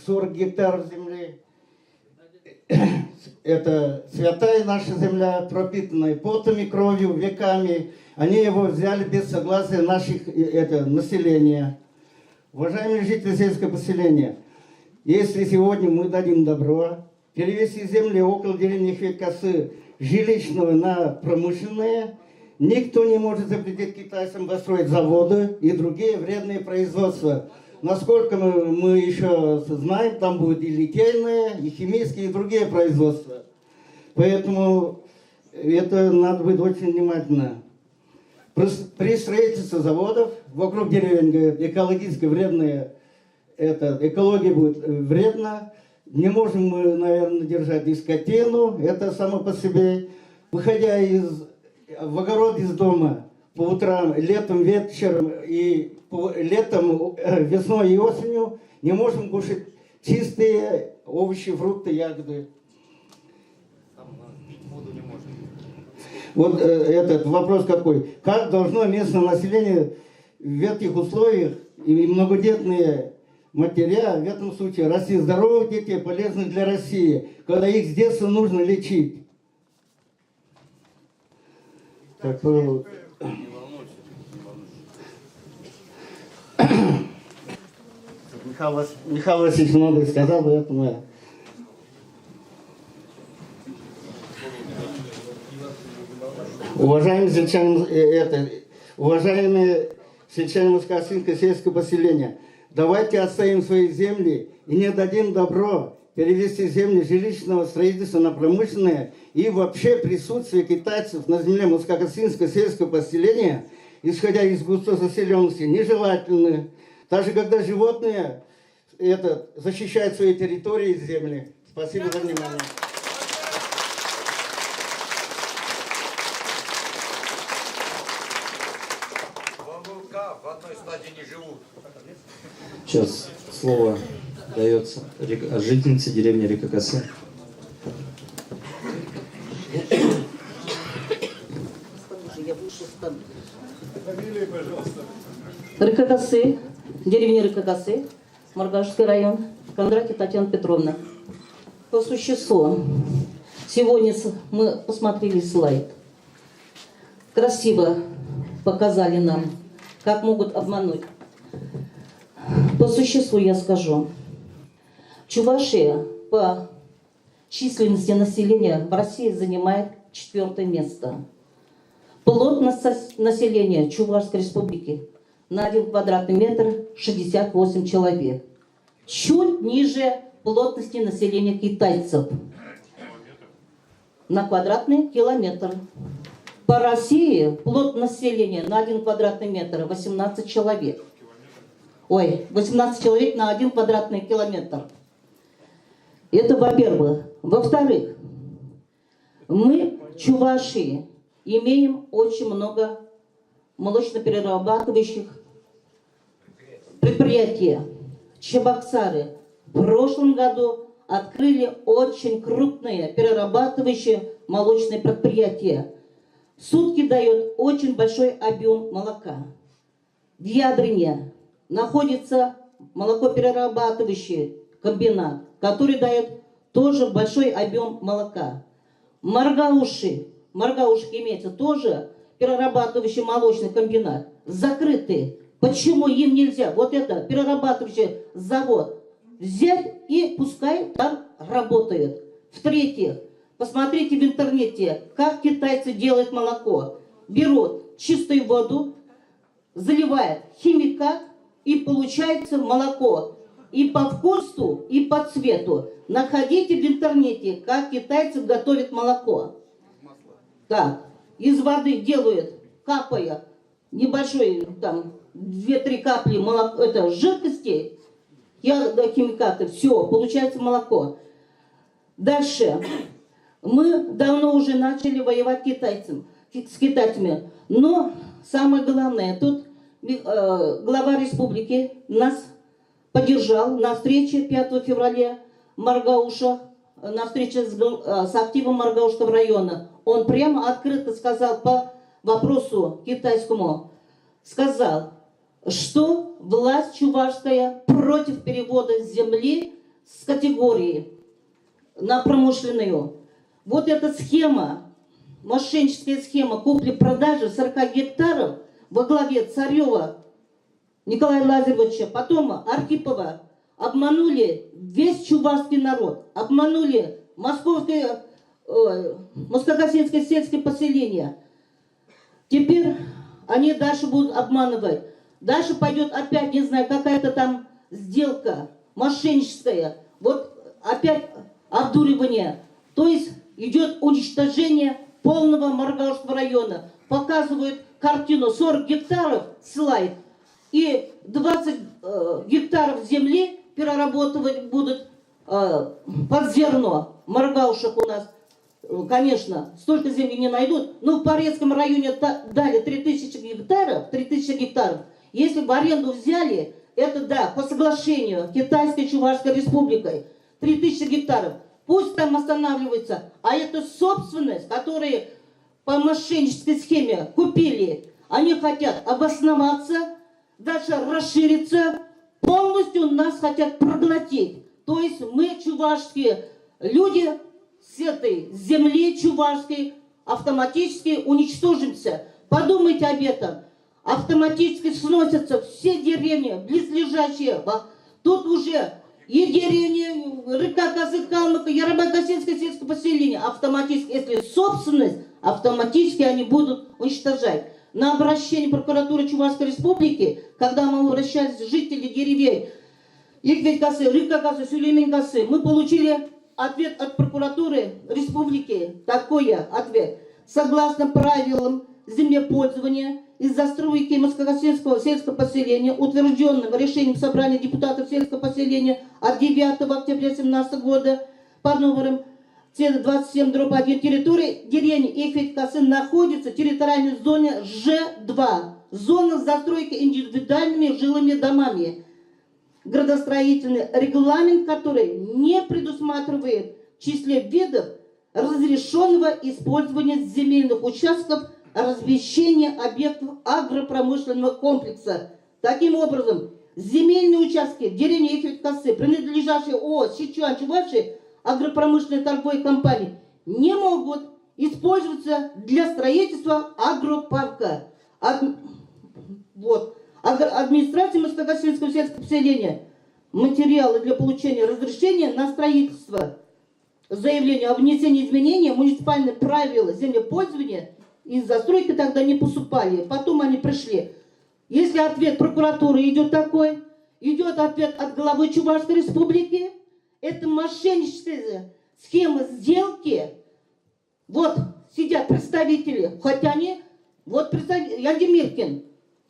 40 гектаров земли. Это святая наша земля, пропитанная потом и кровью, веками. Они его взяли без согласия наших населения. Уважаемые жители сельского поселения, если сегодня мы дадим добро, перевести земли около деревни Ихведь-Косы жилищного на промышленное, никто не может запретить китайцам построить заводы и другие вредные производства. Насколько мы еще знаем, там будет и литейное, и химические, и другие производства. Поэтому это надо быть очень внимательно. При строительстве заводов вокруг деревень экологически вредные, экология будет вредна. Не можем мы, наверное, держать и скотину, это само по себе. Выходя в огород из дома, по утрам, летом, вечером и летом, весной и осенью не можем кушать чистые овощи, фрукты, ягоды. Вот этот вопрос какой. Как должно местное население в этих условиях и многодетные матеря, в этом случае расти здоровых детей, полезных для России, когда их с детства нужно лечить? Так, Михаил Васильевич много сказал, поэтому я... Уважаемые сельчане Москва-Синского сельского поселения, давайте оставим свои земли и не дадим добро перевести земли жилищного строительства на промышленное, и вообще присутствие китайцев на земле Москва-Синского сельского поселения, исходя из густозаселенности, нежелательны. Даже когда животные защищают свои территории и земли. Спасибо за внимание. В одной стадии не живут. Сейчас слово дается жительнице деревни Река-Косы. Фамилия, пожалуйста. Река-Косы, деревня Река-Косы, Маргашский район, Кондратьева Татьяна Петровна. По существу, сегодня мы посмотрели слайд. Красиво показали нам, как могут обмануть. По существу я скажу. Чувашия по численности населения в России занимает 4-е место. Плотность населения Чувашской республики на 1 квадратный метр 68 человек. Чуть ниже плотности населения китайцев на квадратный километр. По России плотность населения на 1 квадратный метр 18 человек. Ой, 18 человек на 1 квадратный километр. Это во-первых. Во-вторых, мы, Чувашии, имеем очень много молочноперерабатывающих предприятий. Чебоксары в прошлом году открыли очень крупные перерабатывающие молочные предприятия. В сутки дает очень большой объем молока. В Ядрине находится молокоперерабатывающий комбинат, который дает тоже большой объем молока. Маргауши имеется тоже перерабатывающий молочный комбинат, закрытый. Почему им нельзя вот это перерабатывающий завод взять и пускай там работает? В-третьих, посмотрите в интернете, как китайцы делают молоко. Берут чистую воду, заливают химикат, и получается молоко. И по вкусу, и по цвету. Находите в интернете, как китайцы готовят молоко. Так, из воды делают, капая небольшой, там, 2-3 капли молока, это жидкости, химикаты, все, получается молоко. Дальше. Мы давно уже начали воевать с китайцами. Но самое главное, тут глава республики нас поддержал на встрече 5 февраля Маргауша, на встрече с активом Маргаушского района. Он прямо открыто сказал по вопросу китайскому, сказал, что власть чувашская против перевода земли с категории на промышленную. Вот эта схема, мошенническая схема купли-продажи 40 гектаров во главе Царева Николая Лазаревича, потом Архипова, обманули весь чувашский народ, обманули Москва-Синское сельское поселение. Теперь они дальше будут обманывать. Дальше пойдет опять, не знаю, какая-то там сделка мошенническая. Вот опять обдуривание. То есть идет уничтожение полного Маргаушского района. Показывают картину 40 гектаров, слайд, и 20 гектаров земли перерабатывать будут под зерно. В Маргаушах у нас конечно, столько земли не найдут, но в Порецком районе дали 3000 гектаров. Если в аренду взяли, это да, по соглашению Китайской Чувашской Республикой, 3000 гектаров. Пусть там останавливается, а это собственность, которые по мошеннической схеме купили. Они хотят обосноваться, дальше расшириться, полностью нас хотят проглотить. То есть мы, чувашские люди, с этой земли чувашской автоматически уничтожимся. Подумайте об этом. Автоматически сносятся все деревни, близлежащие. Тут уже и деревни, Рыка, Козы, Калмыка, Ярабай-Косинское сельское поселение. Автоматически, если собственность, автоматически они будут уничтожать. На обращение прокуратуры Чувашской Республики, когда мы обращались, жители деревень Икведь-Косы, Рыка-Косы, Сулеймен-Косы, мы получили ответ от прокуратуры республики. Такой ответ. Согласно правилам землепользования и застройки Москогасинского сельского поселения, утвержденным решением собрания депутатов сельского поселения от 9 октября 2017 года под номером 27/1, территория деревни Икведь-Косы находится в территориальной зоне Ж2, зона застройки индивидуальными жилыми домами. Градостроительный регламент, который не предусматривает в числе видов разрешенного использования земельных участков размещения объектов агропромышленного комплекса. Таким образом, земельные участки в деревне Икведь-Косы, принадлежащие ООО «Сычуань Чуваши» агропромышленной торговой компании, не могут использоваться для строительства агропарка. Администрация Москогасинского сельского поселения материалы для получения разрешения на строительство, заявление о внесении изменений в муниципальные правила землепользования и застройки тогда не поступали. Потом они пришли. Если ответ прокуратуры идет такой, идет ответ от главы Чувашской Республики, это мошенническая схема сделки. Вот сидят представители, хотя они, вот представитель Ядимиркин,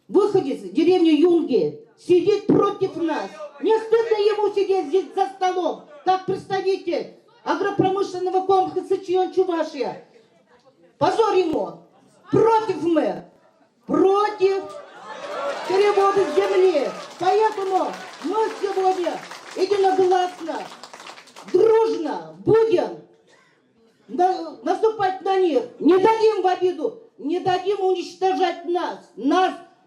выходец из деревни Юнги, сидит против нас. Не стыдно ему сидеть здесь за столом, как представитель агропромышленного комплекса Сычуань Чувашия. Позор ему. Против мы. Против перевода земли. Поэтому мы сегодня единогласно, дружно будем наступать на них. Не дадим в обиду, не дадим уничтожать нас.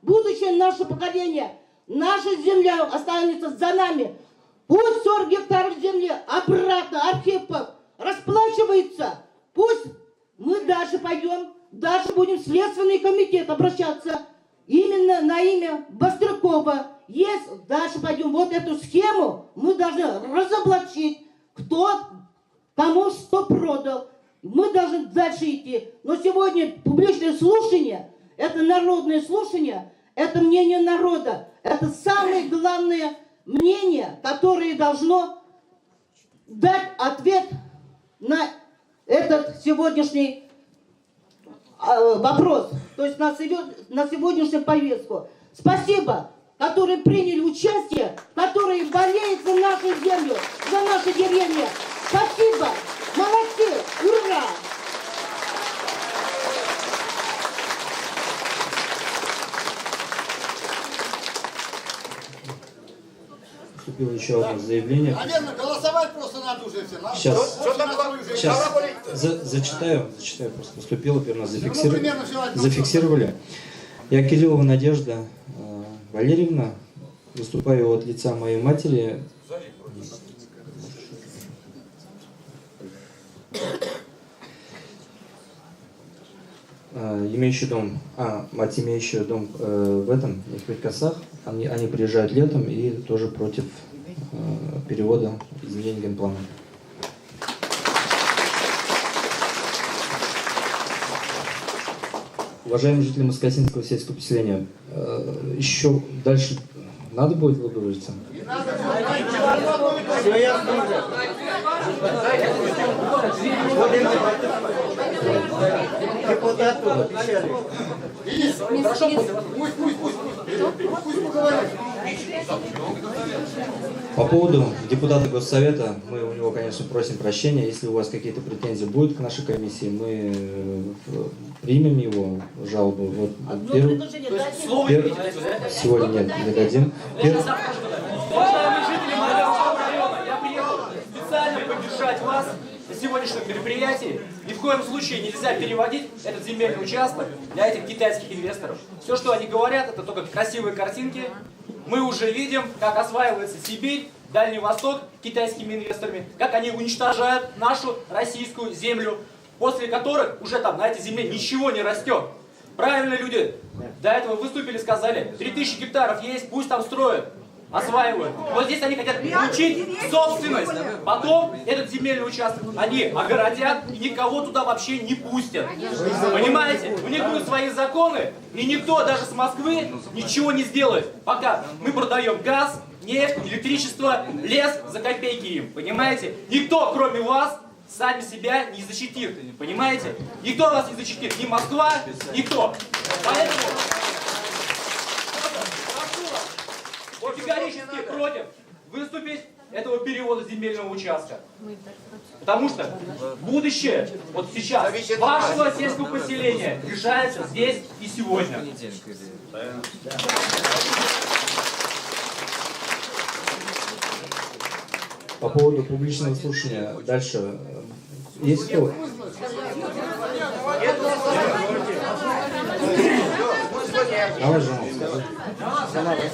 Будущее наше поколение, наша земля останется за нами. Пусть 40 гектаров земли обратно Архипов расплачивается. Пусть мы дальше пойдем, дальше будем в Следственный комитет обращаться. Именно на имя Бастрыкова. Есть, дальше пойдем. Вот эту схему мы должны разоблачить, кто кому что продал. Мы должны дальше идти. Но сегодня публичное слушание, это народное слушание, это мнение народа. Это самое главное мнение, которое должно дать ответ на этот сегодняшний вопрос. То есть на сегодняшнюю повестку. Спасибо, которые приняли участие, которые болеют за нашу землю, за наши деревни. Спасибо. Молодцы. Ура! Поступило еще одно заявление. Наверное, голосовать просто надо уже все. Сейчас зачитаю, просто поступило, теперь нас зафиксировали. Я Кириллова Надежда Валерьевна, выступаю от лица моей матери. Имеющий дом, мать имеющая дом в этом, в Икведь-Косах, они приезжают летом и тоже против перевода изменений генплана. Уважаемые жители Москогасинского сельского поселения, еще дальше надо будет выговориться? Все ясно уже. Депутату отвечали. Хорошо, пусть поговорит. По поводу депутата Госсовета, мы у него, конечно, просим прощения. Если у вас какие-то претензии будут к нашей комиссии, мы примем его жалобу. Вот, сегодня нет, не дадим. Уважаемые жители Маргаушского района, я приехал специально поддержать вас на сегодняшнем мероприятии. Ни в коем случае нельзя переводить этот земельный участок для этих китайских инвесторов. Все, что они говорят, это только красивые картинки. Мы уже видим, как осваивается Сибирь, Дальний Восток китайскими инвесторами, как они уничтожают нашу российскую землю, после которых уже там на этой земле ничего не растет. Правильно люди до этого выступили, сказали, 3000 гектаров есть, пусть там строят, осваивают. Вот здесь они хотят получить собственность. Потом этот земельный участок они огородят и никого туда вообще не пустят. Понимаете? У них будут свои законы, и никто даже с Москвы ничего не сделает, пока мы продаем газ, нефть, электричество, лес за копейки им. Понимаете? Никто, кроме вас, сами себя не защитит. Понимаете? Никто вас не защитит. Ни Москва, никто. Поэтому прошу вас категорически против выступить этого перевода земельного участка. Потому что будущее вот сейчас вашего сельского поселения решается здесь и сегодня. По поводу публичного слушания, дальше есть кто? Давай, Жан, скажи.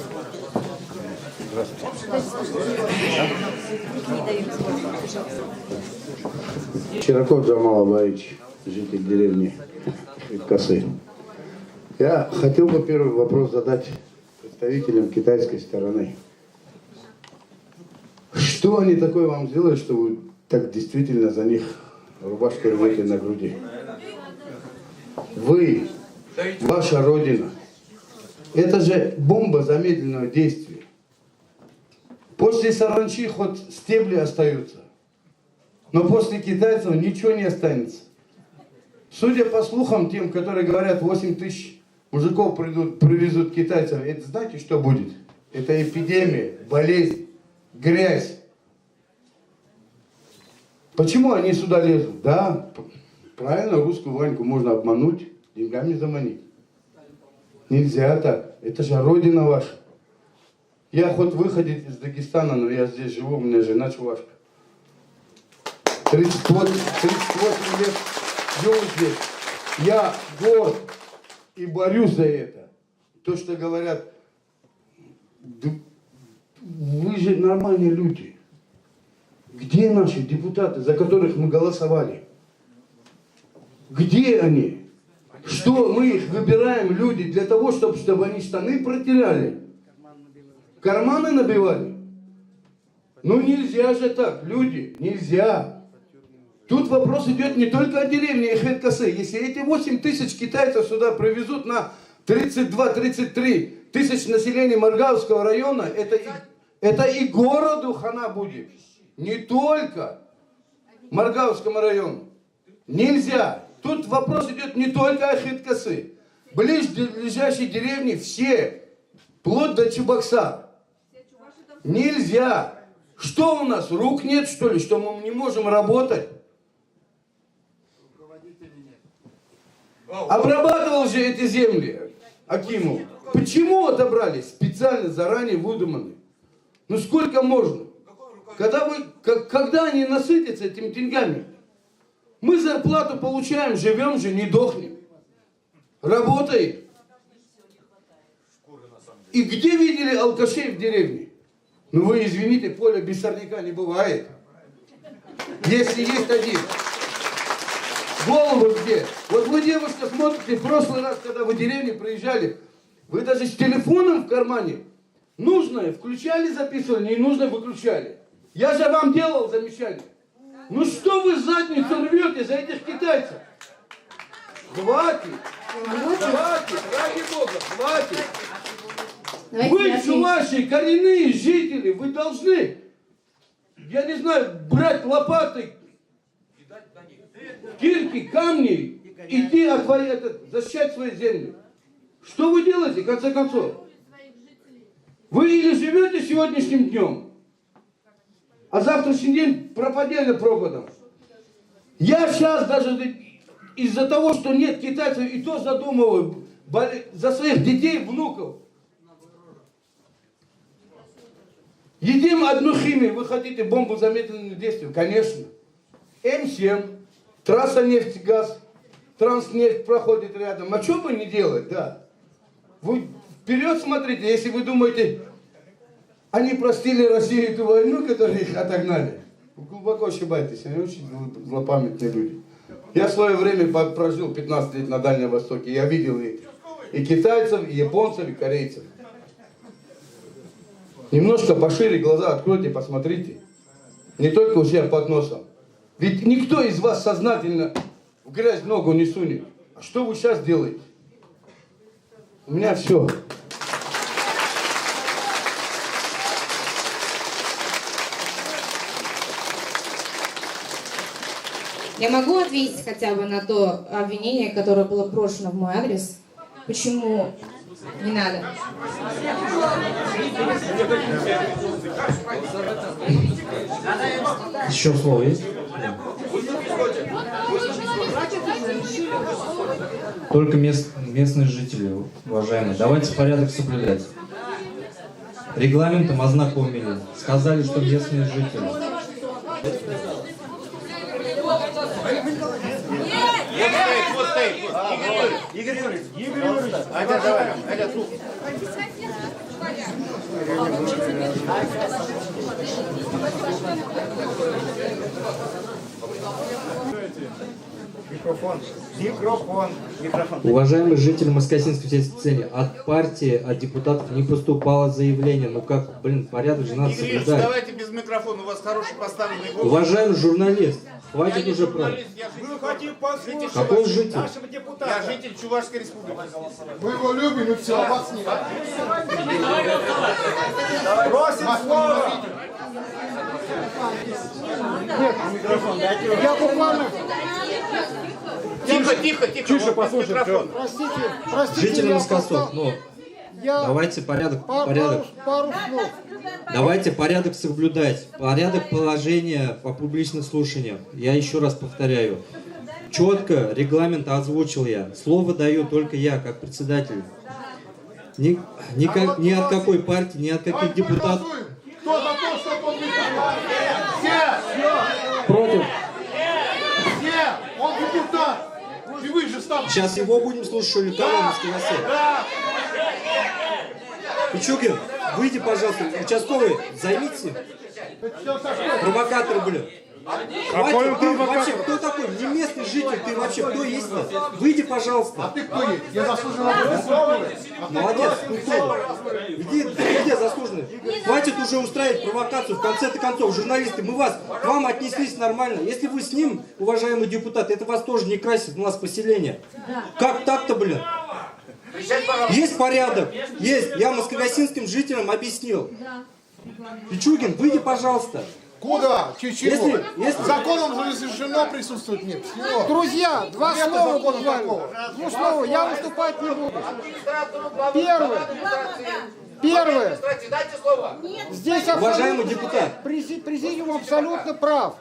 Чираков Джамал Абаевич, житель деревни Косы. Я хотел бы первый вопрос задать представителям китайской стороны. Что они такое вам сделали, что вы так действительно за них рубашку рвете на груди? Вы, ваша родина, это же бомба замедленного действия. После саранчи хоть стебли остаются, но после китайцев ничего не останется. Судя по слухам, тем, которые говорят, 8000 мужиков привезут китайцев, это знаете, что будет? Это эпидемия, болезнь, грязь. Почему они сюда лезут? Да, правильно, русскую Ваньку можно обмануть, деньгами заманить. Нельзя так, это же родина ваша. Я хоть выходец из Дагестана, но я здесь живу, у меня жена чувашка. 38 лет живу здесь. Я горд и борюсь за это. То, что говорят, вы же нормальные люди. Где наши депутаты, за которых мы голосовали? Где они? Что мы их выбираем, люди, для того, чтобы они штаны протирали? Карманы набивали? Ну нельзя же так, люди, нельзя. Тут вопрос идет не только о деревне Эхет-Косы. Если эти 8000 китайцев сюда привезут на 32-33 тысяч населения Маргаушского района, это и городу хана будет. Не только Маргаушскому району. Нельзя. Тут вопрос идет не только о Эхет-Косы. Ближайшие деревни все, вплоть до Чебоксар. Нельзя. Что у нас? Рук нет, что ли? Что мы не можем работать? Обрабатывал же эти земли Акимов. Почему отобрали? Специально, заранее выдуманные. Ну сколько можно? Когда они насытятся этими деньгами? Мы зарплату получаем, живем же, не дохнем. Работаем. И где видели алкашей в деревне? Ну вы извините, поля без сорняка не бывает. Если есть один. Голову где? Вот вы, девушка, смотрите, в прошлый раз, когда вы в деревню приезжали, вы даже с телефоном в кармане нужное включали, записывали, ненужное выключали. Я же вам делал замечание. Ну что вы задницу рвете за этих китайцев? Хватит! Хватит! Ради Бога, хватит! Вы, чуваши, коренные жители, вы должны, я не знаю, брать лопаты, кирки, камни, идти защищать свои земли. Что вы делаете, в конце концов? Вы или живете сегодняшним днем, а завтрашний день пропадет пропадом. Я сейчас даже из-за того, что нет китайцев, и то задумываю за своих детей, внуков. Едим одну химию, вы хотите бомбу замедленного действия? Конечно. М7, трасса нефть-газ, Транснефть проходит рядом. А что бы не делать, да? Вы вперед смотрите, если вы думаете, они простили Россию эту войну, которую их отогнали. Вы глубоко ошибаетесь, они очень злопамятные люди. Я в свое время прожил 15 лет на Дальнем Востоке. Я видел и китайцев, и японцев, и корейцев. Немножко пошире глаза откройте, посмотрите. Не только у себя под носом. Ведь никто из вас сознательно в грязь ногу не сунет. А что вы сейчас делаете? У меня все. Я могу ответить хотя бы на то обвинение, которое было брошено в мой адрес? Почему не надо? Еще слово есть? Только местные жители, уважаемые. Давайте порядок соблюдать. Регламентом ознакомили. Сказали, что местные жители. Игорь Юрьевич. Айда, давай. Айда, слух. Микрофон. Уважаемые жители Москосинской сельской поселения, от партии, от депутатов не поступало заявление. Ну как, порядок же надо Игорь Юрьевич, соблюдать. давайте без микрофона, у вас хороший поставленный голос. Уважаемый журналист, хватит уже про... Вы хотим послушать Какой житель? нашего депутата. Я житель Чувашской республики. Мы его любим, и все, а вас нет. Просим слова. Нет, микрофон, дайте. Я буквально... Тихо. Тише, послушайте. Простите. Жители Москосов, давайте порядок. Пару слов. Давайте порядок соблюдать. Порядок положения по публичным слушаниям. Я еще раз повторяю. Четко регламент озвучил я. Слово даю только я, как председатель. Ни от какой партии, ни от каких депутатов. Кто за то, чтобы он Все! Против. Все! Он депутат! И вы же там... Сейчас его будем слушать, или кого мы сказали? Пичугин, выйди, пожалуйста. Участковый, займите. Провокаторы были. Хватит, ты вообще кто такой? Не местный житель, ты вообще кто есть? Выйди, пожалуйста. А ты кто есть? Я заслуженный. Молодец, иди заслуженный. Хватит уже устраивать провокацию. В конце-то концов, журналисты, к вам отнеслись нормально. Если вы с ним, уважаемый депутат, это вас тоже не красит, у нас поселение. Как так-то, блин? Есть порядок? Есть. Я москогасинским жителям объяснил. Пичугин, выйди, пожалуйста. Куда? Чего? Если... Законом разрешено присутствовать нет. Всего. Друзья, два слова буквально. Ну слова, я выступать не буду. Первое. Здесь уважаемый депутат. Президиум абсолютно прав,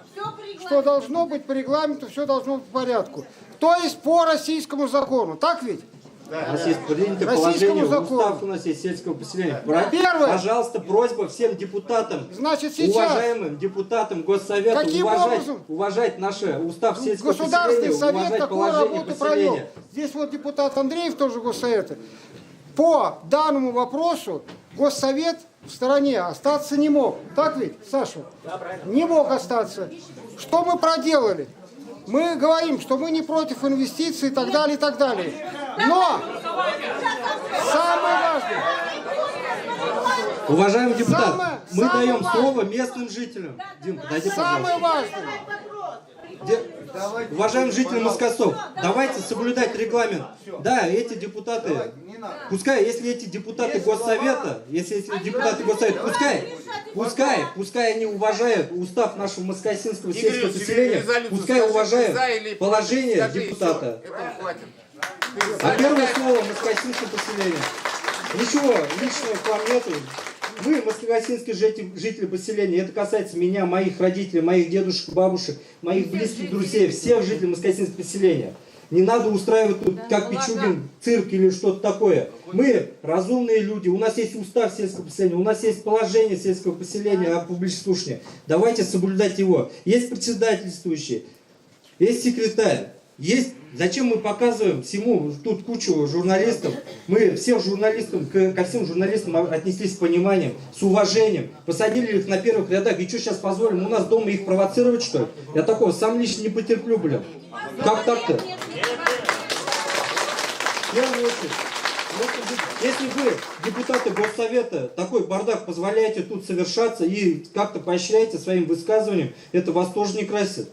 что должно быть по регламенту, все должно быть в порядку. То есть по российскому закону. Так ведь? У нас есть принятое положение, устав у нас есть сельского поселения. Первое. Пожалуйста, просьба всем депутатам, значит, сейчас, уважаемым депутатам Госсовета уважать наш устав сельского Государственный поселения, совет такую работу провел. Здесь вот депутат Андреев тоже Госсовета. По данному вопросу Госсовет в стороне остаться не мог. Так ведь, Саша? Да, правильно. Не мог остаться. Что мы проделали? Мы говорим, что мы не против инвестиций и так далее, и так далее. Но самое важное... Уважаемый депутат, мы даем слово местным жителям. Дим, подойди, самое важное... Уважаемые жители Москосов, давайте соблюдать регламент. Да, эти депутаты, если эти депутаты Госсовета, пускай они уважают устав нашего Москосинского сельского поселения, пускай уважают положение депутата. А первое слово Москосинского поселения. Ничего личного к вам нету. вы, москогасинские жители поселения, это касается меня, моих родителей, моих дедушек, бабушек, моих близких друзей, всех жителей москогасинского поселения. Не надо устраивать тут, как Пичугин, цирк или что-то такое. Мы разумные люди, у нас есть устав сельского поселения, у нас есть положение сельского поселения о публичном слушании. Давайте соблюдать его. Есть председательствующий, есть секретарь, есть... Зачем мы показываем всему, тут кучу журналистов, мы всех журналистам, ко всем журналистам отнеслись с пониманием, с уважением, посадили их на первых рядах, и что сейчас позволим, у нас дома их провоцировать, что ли? Я такого сам лично не потерплю, блин. Как так-то? В первую очередь, если вы, депутаты Госсовета, такой бардак позволяете тут совершаться и как-то поощряете своим высказыванием, это вас тоже не красит.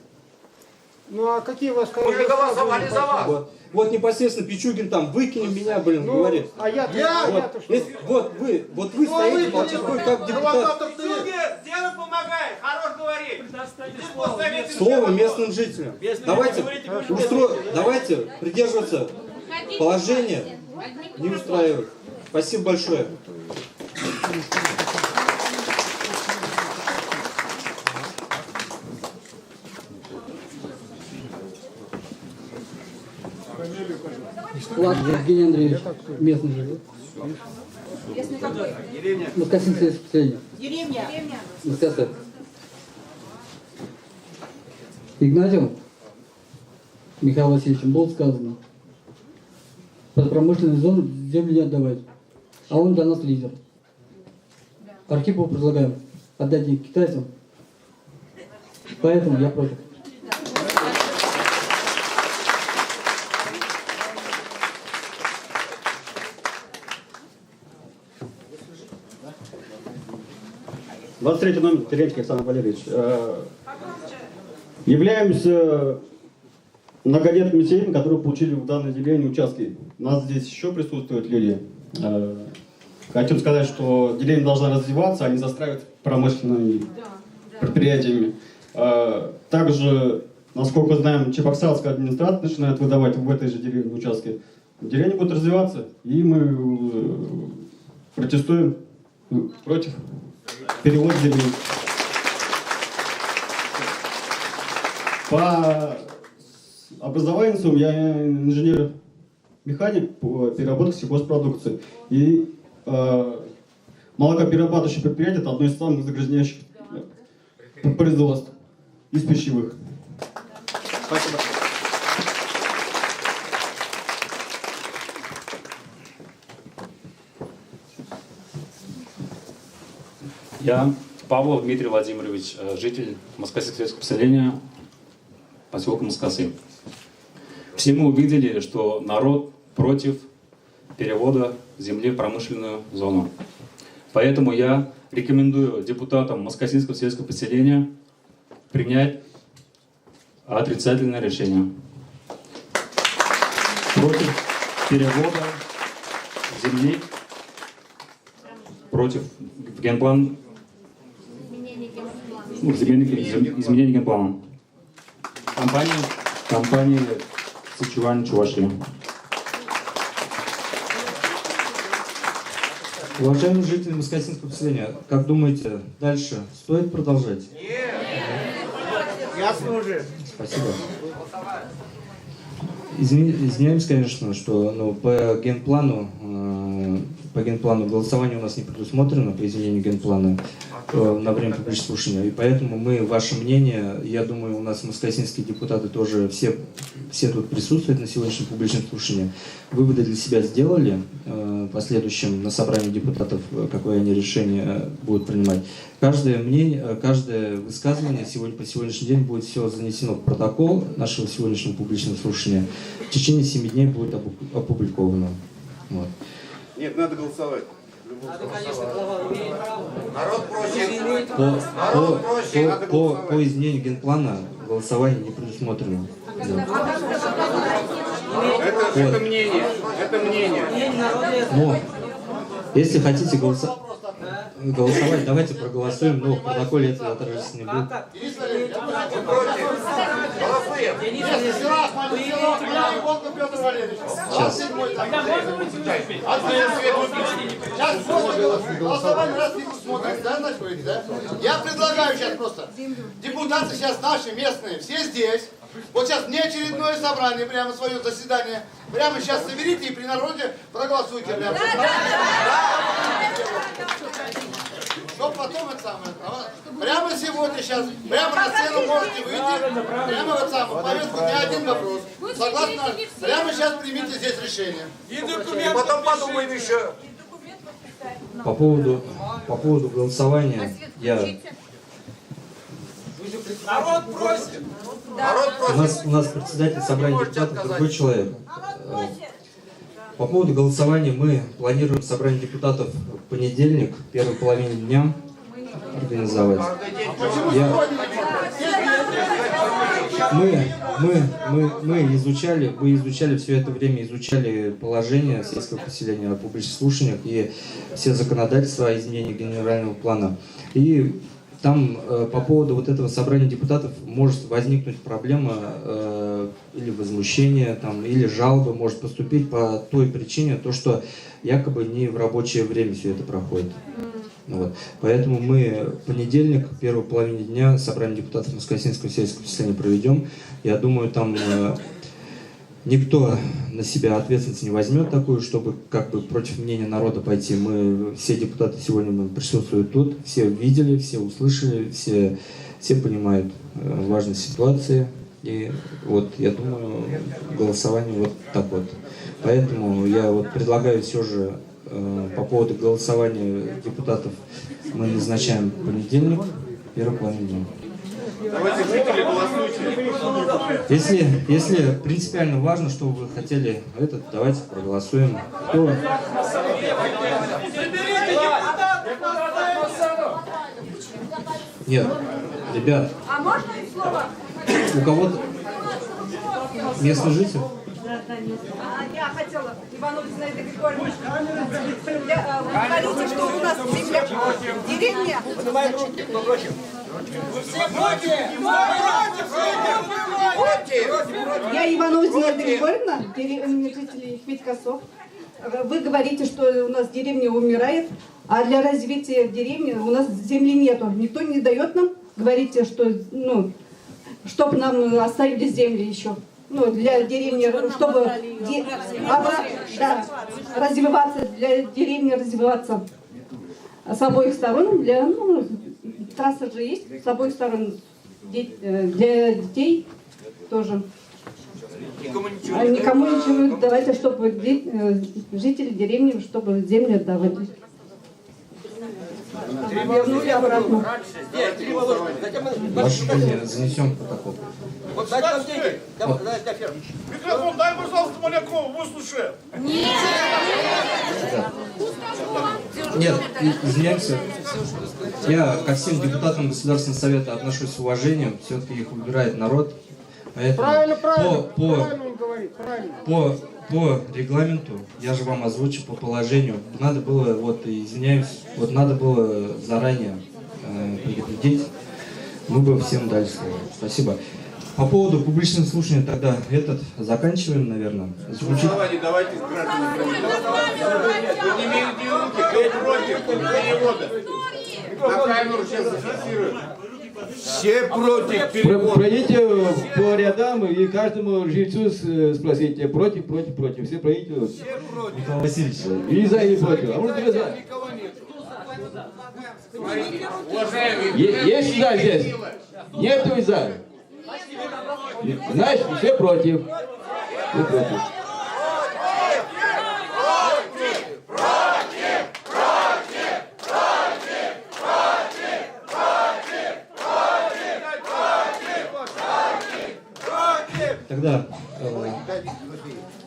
Ну а какие у вас... Мы же голосовали за вас. Вот непосредственно Пичугин там, выкинем меня, блин, говорит. А я-то что? Вот вы стоите, молчите, вы как депутат. Пичугин, дело помогает, хорош говорить. Слово местным жителям. Давайте придерживаться положения, не устраивать. Спасибо большое. Ладно, Евгений Андреевич, местный живет. Москосинское поселение. Деревня. Москосет. Игнатьев Михаил Васильевичем было сказано, под промышленную зону землю не отдавать, а он для нас лидер. Архипову предлагаем отдать их китайцам, поэтому я против. Номер, Терентьев Александр Валерьевич. Являемся многодетными семьями, которые получили в данное деление участки. У нас здесь еще присутствуют люди. Хочу сказать, что деление должно развиваться, а не застраивать промышленными предприятиями. Также, насколько знаем, Чебоксарская администрация начинает выдавать в этой же деревне участки. Деревня будет развиваться, и мы протестуем против перевода земли. По образованию я инженер-механик по переработке сельхозпродукции. И молокоперерабатывающее предприятие – это одно из самых загрязняющих производств из пищевых. Спасибо. Я Павлов Дмитрий Владимирович, житель Москосинского поселения, поселка Москосы. Все мы увидели, что народ против перевода земли в промышленную зону. Поэтому я рекомендую депутатам Москосинского сельского поселения принять отрицательное решение против перевода земли, против генплана, изменения генплана. Компания Сычуань, Чувашия. Уважаемые жители Москосинского поселения, как думаете, дальше стоит продолжать? Нет. Ясно уже. Спасибо. Извиняюсь, конечно, что по генплану голосование у нас не предусмотрено по изменению генплана на время публичного слушания. И поэтому мы, ваше мнение, я думаю, у нас москосинские депутаты тоже все тут присутствуют на сегодняшнем публичном слушании. Выводы для себя сделали. В последующем на собрании депутатов, какое они решение будут принимать. Каждое мнение, каждое высказывание по сегодняшний день будет все занесено в протокол нашего сегодняшнего публичного слушания. В течение 7 дней будет опубликовано. Вот. Нет, надо голосовать. Народ просит. По изменению генплана голосование не предусмотрено. Да. Это мнение. Это мнение. Но, если хотите голосовать, давайте проголосуем, но в протоколе это отражаться не будет. Сейчас. Голосование раз не смотрим, да, значит, говорите, да? Я предлагаю сейчас просто, депутаты сейчас наши местные, все здесь. Вот сейчас неочередное собрание, прямо свое заседание. Прямо сейчас соберите и при народе проголосуйте. Прямо. Чтоб потом это самое. Прямо сегодня сейчас, прямо на сцену можете выйти. Прямо вот самое, повестку не один вопрос. Согласно, прямо сейчас примите здесь решение. И потом подумаем еще. По поводу голосования Народ просит. У нас председатель собрания депутатов другой человек. По поводу голосования мы планируем собрание депутатов в понедельник, в первой половине дня организовать. Мы изучали все это время, изучали положение сельского поселения о публичных слушаниях и все законодательства о изменении генерального плана. И там по поводу вот этого собрания депутатов может возникнуть проблема или возмущение, там, или жалоба может поступить по той причине, то, что якобы не в рабочее время все это проходит. Вот. Поэтому мы в понедельник, в первой половине дня, собрание депутатов Москва-Синского сельского поселения проведем. Я думаю, там никто на себя ответственность не возьмет такую, чтобы как бы против мнения народа пойти. Мы, все депутаты сегодня присутствуют тут, все видели, все услышали, все понимают важность ситуации. И вот я думаю, голосование вот так вот. Поэтому я вот предлагаю все же по поводу голосования депутатов мы назначаем понедельник, первый половину дня. Давайте, жители, голосуйте. Если принципиально важно, что вы хотели, давайте проголосуем. Кто? Нет, ребят. А можно слово? У кого-то местный житель? Я хотела, Иванова Зинаида Григорьевна, вы говорите, что у нас земля, деревня. Поднимаем руки, кто против? Вы все против? Я Иванова Зинаида Григорьевна, житель Хвитькосов. Вы говорите, что у нас деревня умирает, а для развития деревни у нас земли нету. Никто не дает нам. Говорите, что, чтобы нам оставили земли еще. Для деревни, чтобы развиваться, для деревни развиваться с обоих сторон. Трасса же есть с обоих сторон. Для детей тоже. Никому ничего давайте, чтобы жители деревни, чтобы землю отдавали. Вернули обратно. Ваше мнение занесем в протокол. Вот дайте нам деньги. Микрофон дай, пожалуйста, Малякову, выслушай. Нет, извиняемся. Я ко всем депутатам Государственного совета отношусь с уважением. Все-таки их выбирает народ. Поэтому по регламенту, я же вам озвучу по положению, надо было, извиняюсь, надо было заранее предупредить, мы бы всем дали слово. Спасибо. По поводу публичного слушания тогда заканчиваем, наверное. Давайте с гражданами. Поднимите руки, кто против перевода. На камеру сейчас зафиксируют. Все против перевода. Пройдите по рядам и каждому жильцу спросите, против. Все пройдите. Михаил Васильевич. Или за, или против. А может быть за. Есть за здесь? Нету и за. Значит, все против. Все против. Тогда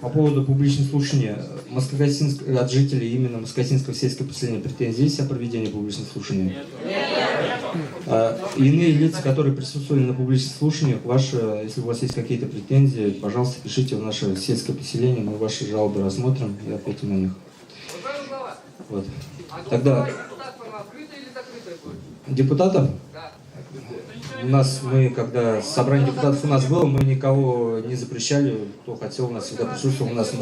по поводу публичного слушания от жителей именно Москва-Синского сельского поселения претензий есть о проведении публичного слушания? Иные лица, которые присутствовали на публичных слушаниях, если у вас есть какие-то претензии, пожалуйста, пишите в наше сельское поселение, мы ваши жалобы рассмотрим и ответим на них. Вот. Тогда депутатов? Когда собрание депутатов у нас было, мы никого не запрещали, кто хотел, у нас всегда присутствовал. У нас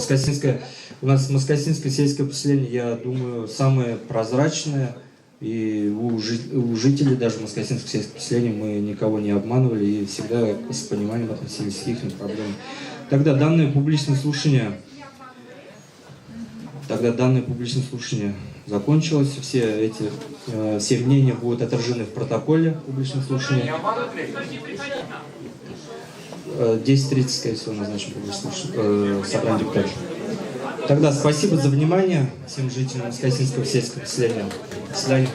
Москосинское сельское поселение, я думаю, самое прозрачное. И у жителей даже Москосинского сельского поселения мы никого не обманывали и всегда с пониманием относились к их проблемам. Тогда данное публичное слушание закончилось. Все мнения будут отражены в протоколе публичного слушания. 10:30, скорее всего, назначим публичное собрание депутатов. Тогда спасибо за внимание всем жителям Москосинского сельского поселения. До свидания.